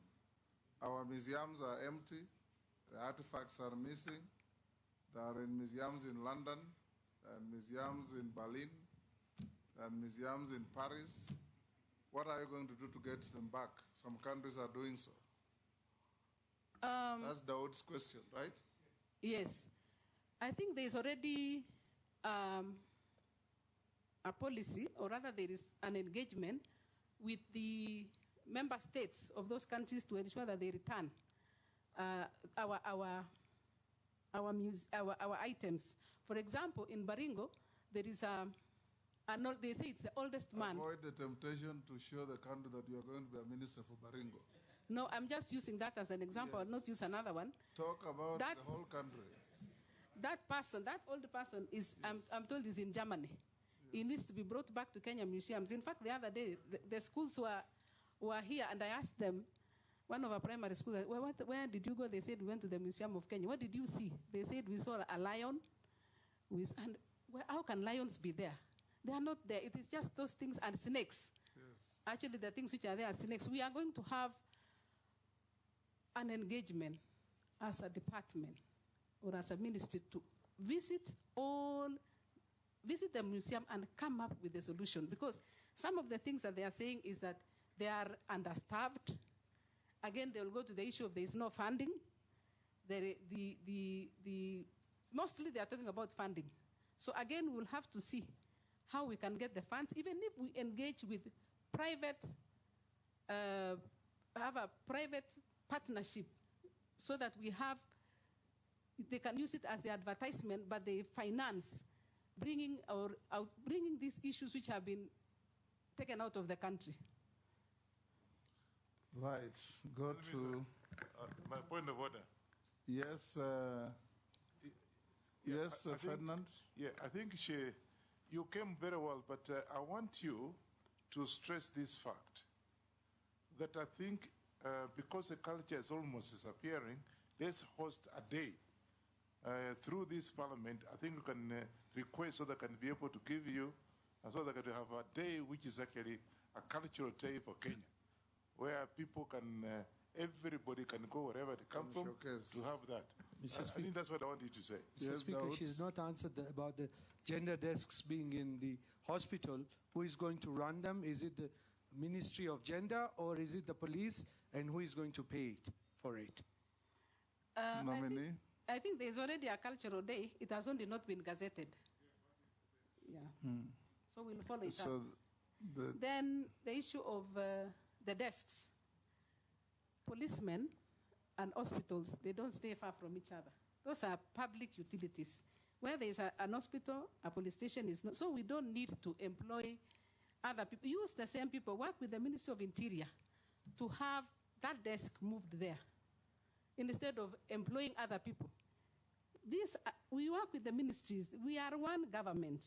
Our museums are empty. The artifacts are missing. They are in museums in London, and museums in Berlin, and museums in Paris. What are you going to do to get them back? Some countries are doing so. That's Dawood's question, right? Yes. I think there's already a policy, or rather there is an engagement with the member states of those countries to ensure that they return our items. For example, in Baringo, there is they say it's the oldest man. Avoid the temptation to show the country that you are going to be a minister for Baringo. No, I'm just using that as an example. Yes. I'll not use another one. Talk about the whole country. That old person is, I'm told, is in Germany. Yes. He needs to be brought back to Kenya museums. In fact, the other day, the schools were here, and I asked them, one of our primary schools, where did you go? They said, we went to the Museum of Kenya. What did you see? They said, we saw a lion. And how can lions be there? They are not there. It is just those things and snakes. Yes. Actually, the things which are there are snakes. We are going to have an engagement as a department or as a ministry to visit the museum and come up with a solution. Because some of the things that they are saying is that they are understaffed. Again, they will go to the issue of there is no funding. Mostly they are talking about funding. So again, we'll have to see how we can get the funds, even if we engage with have a private partnership, so that they can use it as the advertisement, but they finance bringing these issues which have been taken out of the country. Right. Go to my point of order. Yes. Yes, Ferdinand. Yeah, I think you came very well, but I want you to stress this fact that I think because the culture is almost disappearing, let's host a day through this parliament. I think you can request so they can be able to give you, so they can have a day which is actually a cultural day for Kenya, where people can, everybody can go wherever they come from to have that. I think that's what I want you to say. Mr. Speaker, she's not answered about the gender desks being in the hospital. Who is going to run them? Is it the Ministry of Gender or is it the police? And who is going to pay for it? Nominee? I think there's already a cultural day. It has only not been gazetted. Yeah. So we'll follow it up. Then the issue of the desks. Policemen and hospitals, they don't stay far from each other. Those are public utilities. Where there is an hospital, a police station is not. So we don't need to employ other people. Use the same people. Work with the Ministry of Interior to have that desk moved there instead of employing other people. We work with the ministries. We are one government.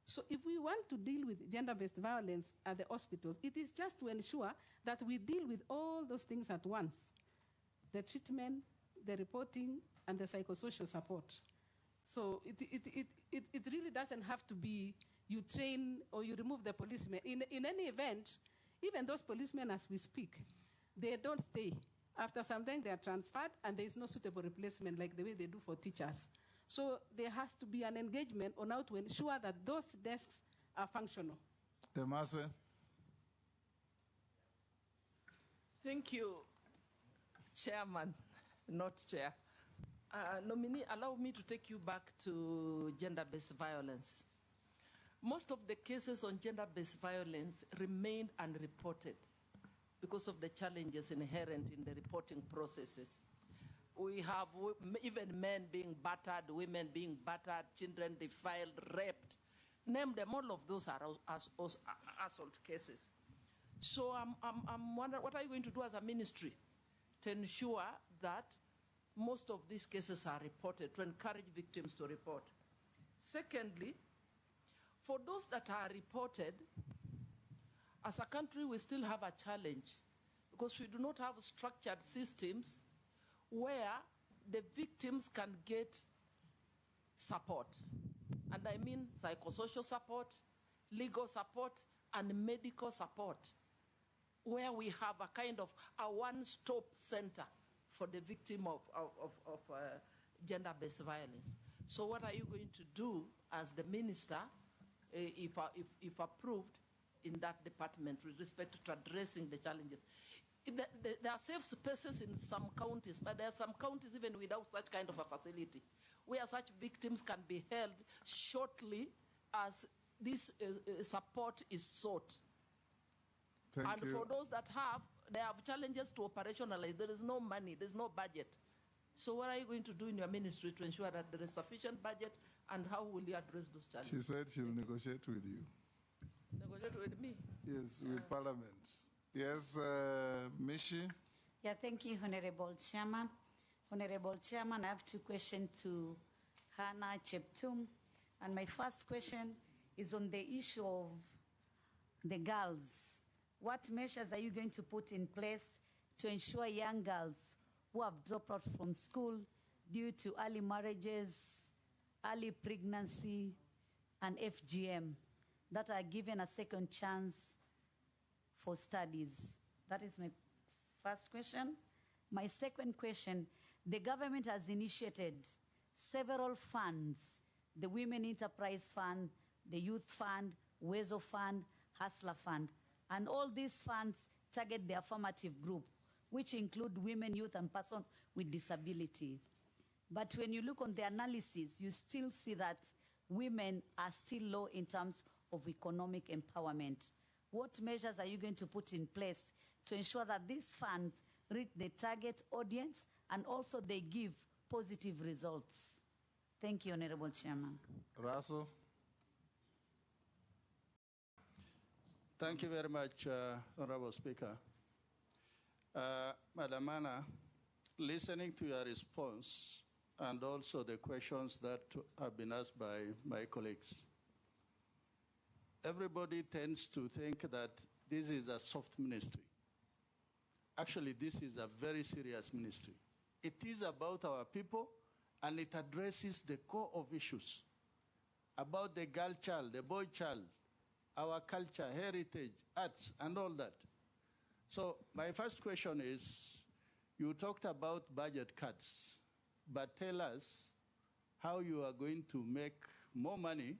So if we want to deal with gender-based violence at the hospitals, it is just to ensure that we deal with all those things at once. The treatment, the reporting, and the psychosocial support. So it really doesn't have to be you train or you remove the policemen. In any event, even those policemen as we speak, they don't stay. After some time, they are transferred, and there is no suitable replacement like the way they do for teachers. So there has to be an engagement on how to ensure that those desks are functional. Demase. Thank you, Chairman, not Chair. Nominee, allow me to take you back to gender-based violence. Most of the cases on gender-based violence remain unreported because of the challenges inherent in the reporting processes. We have even men being battered, women being battered, children defiled, raped. Name them, all of those are assault cases. So I'm wondering, what are you going to do as a ministry to ensure that most of these cases are reported, to encourage victims to report? Secondly, for those that are reported, as a country, we still have a challenge because we do not have structured systems where the victims can get support. And I mean psychosocial support, legal support, and medical support, where we have a kind of a one-stop center for the victim of gender-based violence. So what are you going to do as the minister, if approved, in that department with respect to addressing the challenges? There are safe spaces in some counties, but there are some counties even without such kind of a facility, where such victims can be held shortly as this support is sought. Thank you. For those that they have challenges to operationalize. There is no money, there's no budget. So what are you going to do in your ministry to ensure that there is sufficient budget, and how will you address those challenges? She said she'll negotiate with you. Negotiate with me? Yes, with Parliament. Yes, Mishi? Yeah, thank you, Honorable Chairman. Honorable Chairman, I have two questions to Hannah Cheptum. And my first question is on the issue of the girls. What measures are you going to put in place to ensure young girls who have dropped out from school due to early marriages, early pregnancy, and FGM that are given a second chance for studies? That is my first question. My second question, the government has initiated several funds, the Women Enterprise Fund, the Youth Fund, Wezo Fund, Hustler Fund, and all these funds target the affirmative group, which include women, youth, and persons with disability. But when you look on the analysis, you still see that women are still low in terms of economic empowerment. What measures are you going to put in place to ensure that these funds reach the target audience and also they give positive results? Thank you, Honorable Chairman. Russell? Thank you very much, Honorable Speaker. Madam Anna, listening to your response and also the questions that have been asked by my colleagues, everybody tends to think that this is a soft ministry. Actually, this is a very serious ministry. It is about our people, and it addresses the core of issues about the girl child, the boy child, our culture, heritage, arts, and all that. So my first question is, you talked about budget cuts, but tell us how you are going to make more money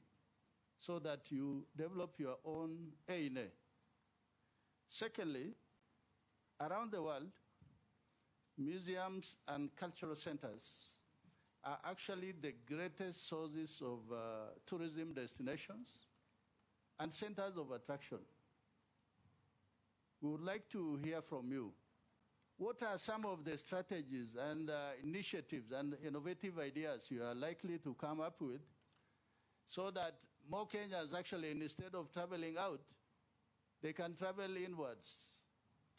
so that you develop your own A&A. Secondly, around the world, museums and cultural centers are actually the greatest sources of tourism destinations and centers of attraction. We would like to hear from you. What are some of the strategies and initiatives and innovative ideas you are likely to come up with so that more Kenyans actually, instead of traveling out, they can travel inwards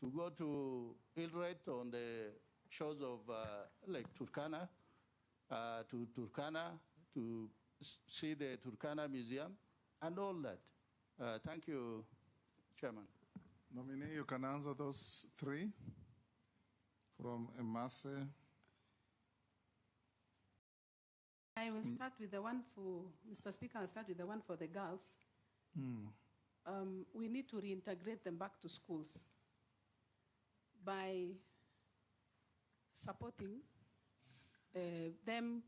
to go to Ilret on the shores of Lake Turkana, to see the Turkana Museum, and all that. Thank you, Chairman. Nominee, you can answer those three from Emase. I will start with the one for, Mr. Speaker, I'll start with the one for the girls. We need to reintegrate them back to schools by supporting them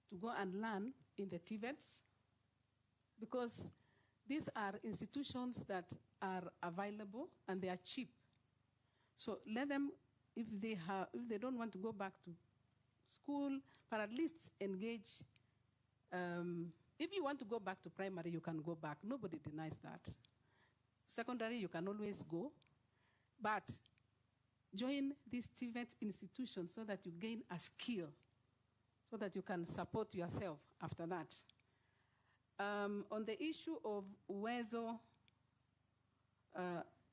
to go and learn in the TVETs, because these are institutions that are available and they are cheap. So let them, if they don't want to go back to school, but at least engage. If you want to go back to primary, you can go back. Nobody denies that. Secondary, you can always go. But join these TVET institutions so that you gain a skill, so that you can support yourself after that. On the issue of Uwezo,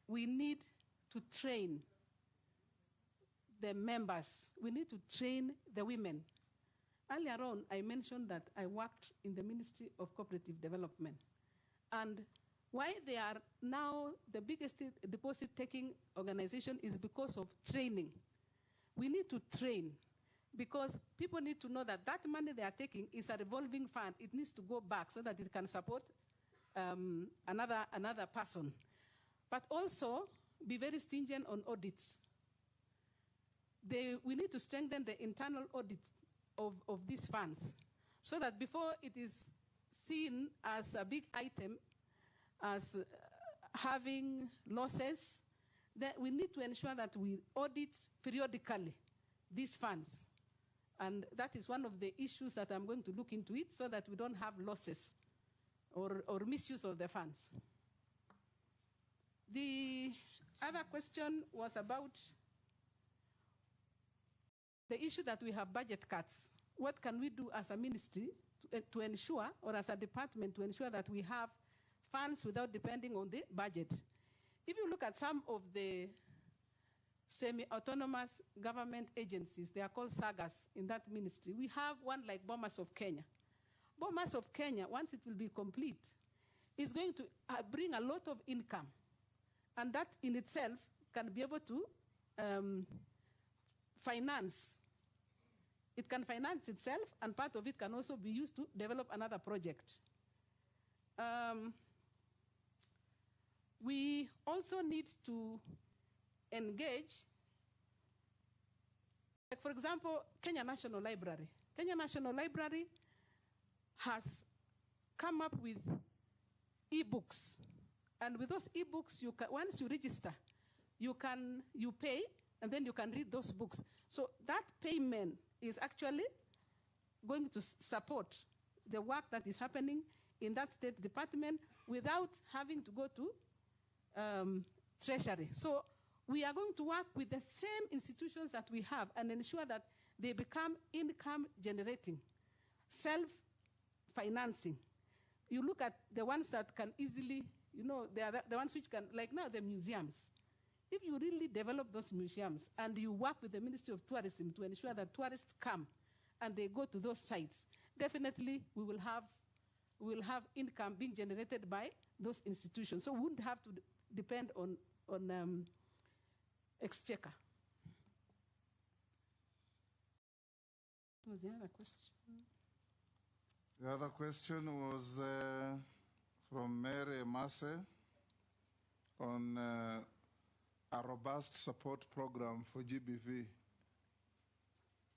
we need to train the members. We need to train the women. Earlier on, I mentioned that I worked in the Ministry of Cooperative Development. And why they are now the biggest deposit-taking organization is because of training. We need to train, because people need to know that that money they are taking is a revolving fund. It needs to go back so that it can support another person. But also, be very stringent on audits. We need to strengthen the internal audit of these funds so that before it is seen as a big item, as having losses, that we need to ensure that we audit periodically these funds. And that is one of the issues that I'm going to look into it so that we don't have losses or misuse of the funds. The other question was about the issue that we have budget cuts. What can we do as a ministry to ensure, or as a department, to ensure that we have funds without depending on the budget? If you look at some of the semi-autonomous government agencies, they are called sagas in that ministry. We have one like Bomas of Kenya. Bomas of Kenya, once it will be complete, is going to bring a lot of income. And that in itself can be able to finance. It can finance itself, and part of it can also be used to develop another project. We also need to engage, like for example, Kenya National Library. Kenya National Library has come up with e-books. And with those e-books, once you register, you pay, and then you can read those books. So that payment is actually going to support the work that is happening in that state department without having to go to Treasury. So we are going to work with the same institutions that we have and ensure that they become income generating, self-financing. You look at the ones that can easily, they are the ones which can, like now the museums. If you really develop those museums and you work with the Ministry of Tourism to ensure that tourists come and they go to those sites, definitely we will will have income being generated by those institutions. So we wouldn't have to depend on exchequer. What was the other question? The other question was from Mary Masse on a robust support program for GBV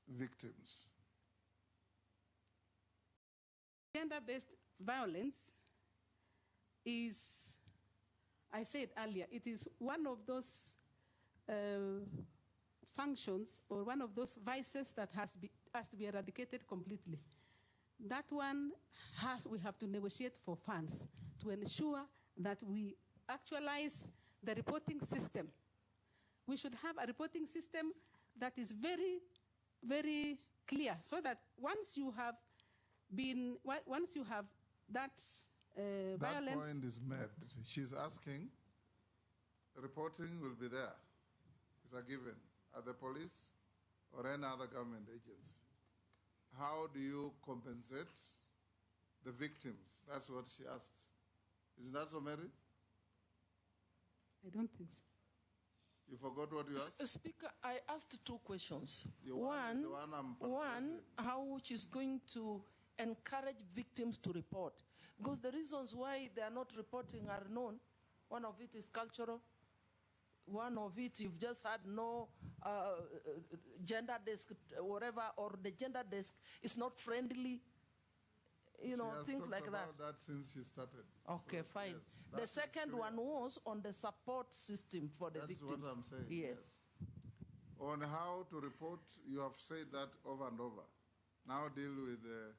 victims. Gender-based violence is, I said earlier, it is one of those functions or one of those vices that has to be eradicated completely. That one we have to negotiate for funds to ensure that we actualize the reporting system. We should have a reporting system that is very, very clear, so that once you have that violence. That point is made. She's asking, reporting will be there. It's a given at the police or any other government agency. How do you compensate the victims? That's what she asked. Isn't that so, Mary? I don't think so. You forgot what you asked? Speaker, I asked two questions. One, how she's going to encourage victims to report. Because the reasons why they are not reporting are known. One of it is cultural. One of it, you've just had no gender desk, whatever, or the gender desk is not friendly. You know, things like that. She has talked about that since she started. Okay, so, fine. Yes, the second one was on the support system for the victims. That's what I'm saying. Yes. On how to report, you have said that over and over. Now deal with the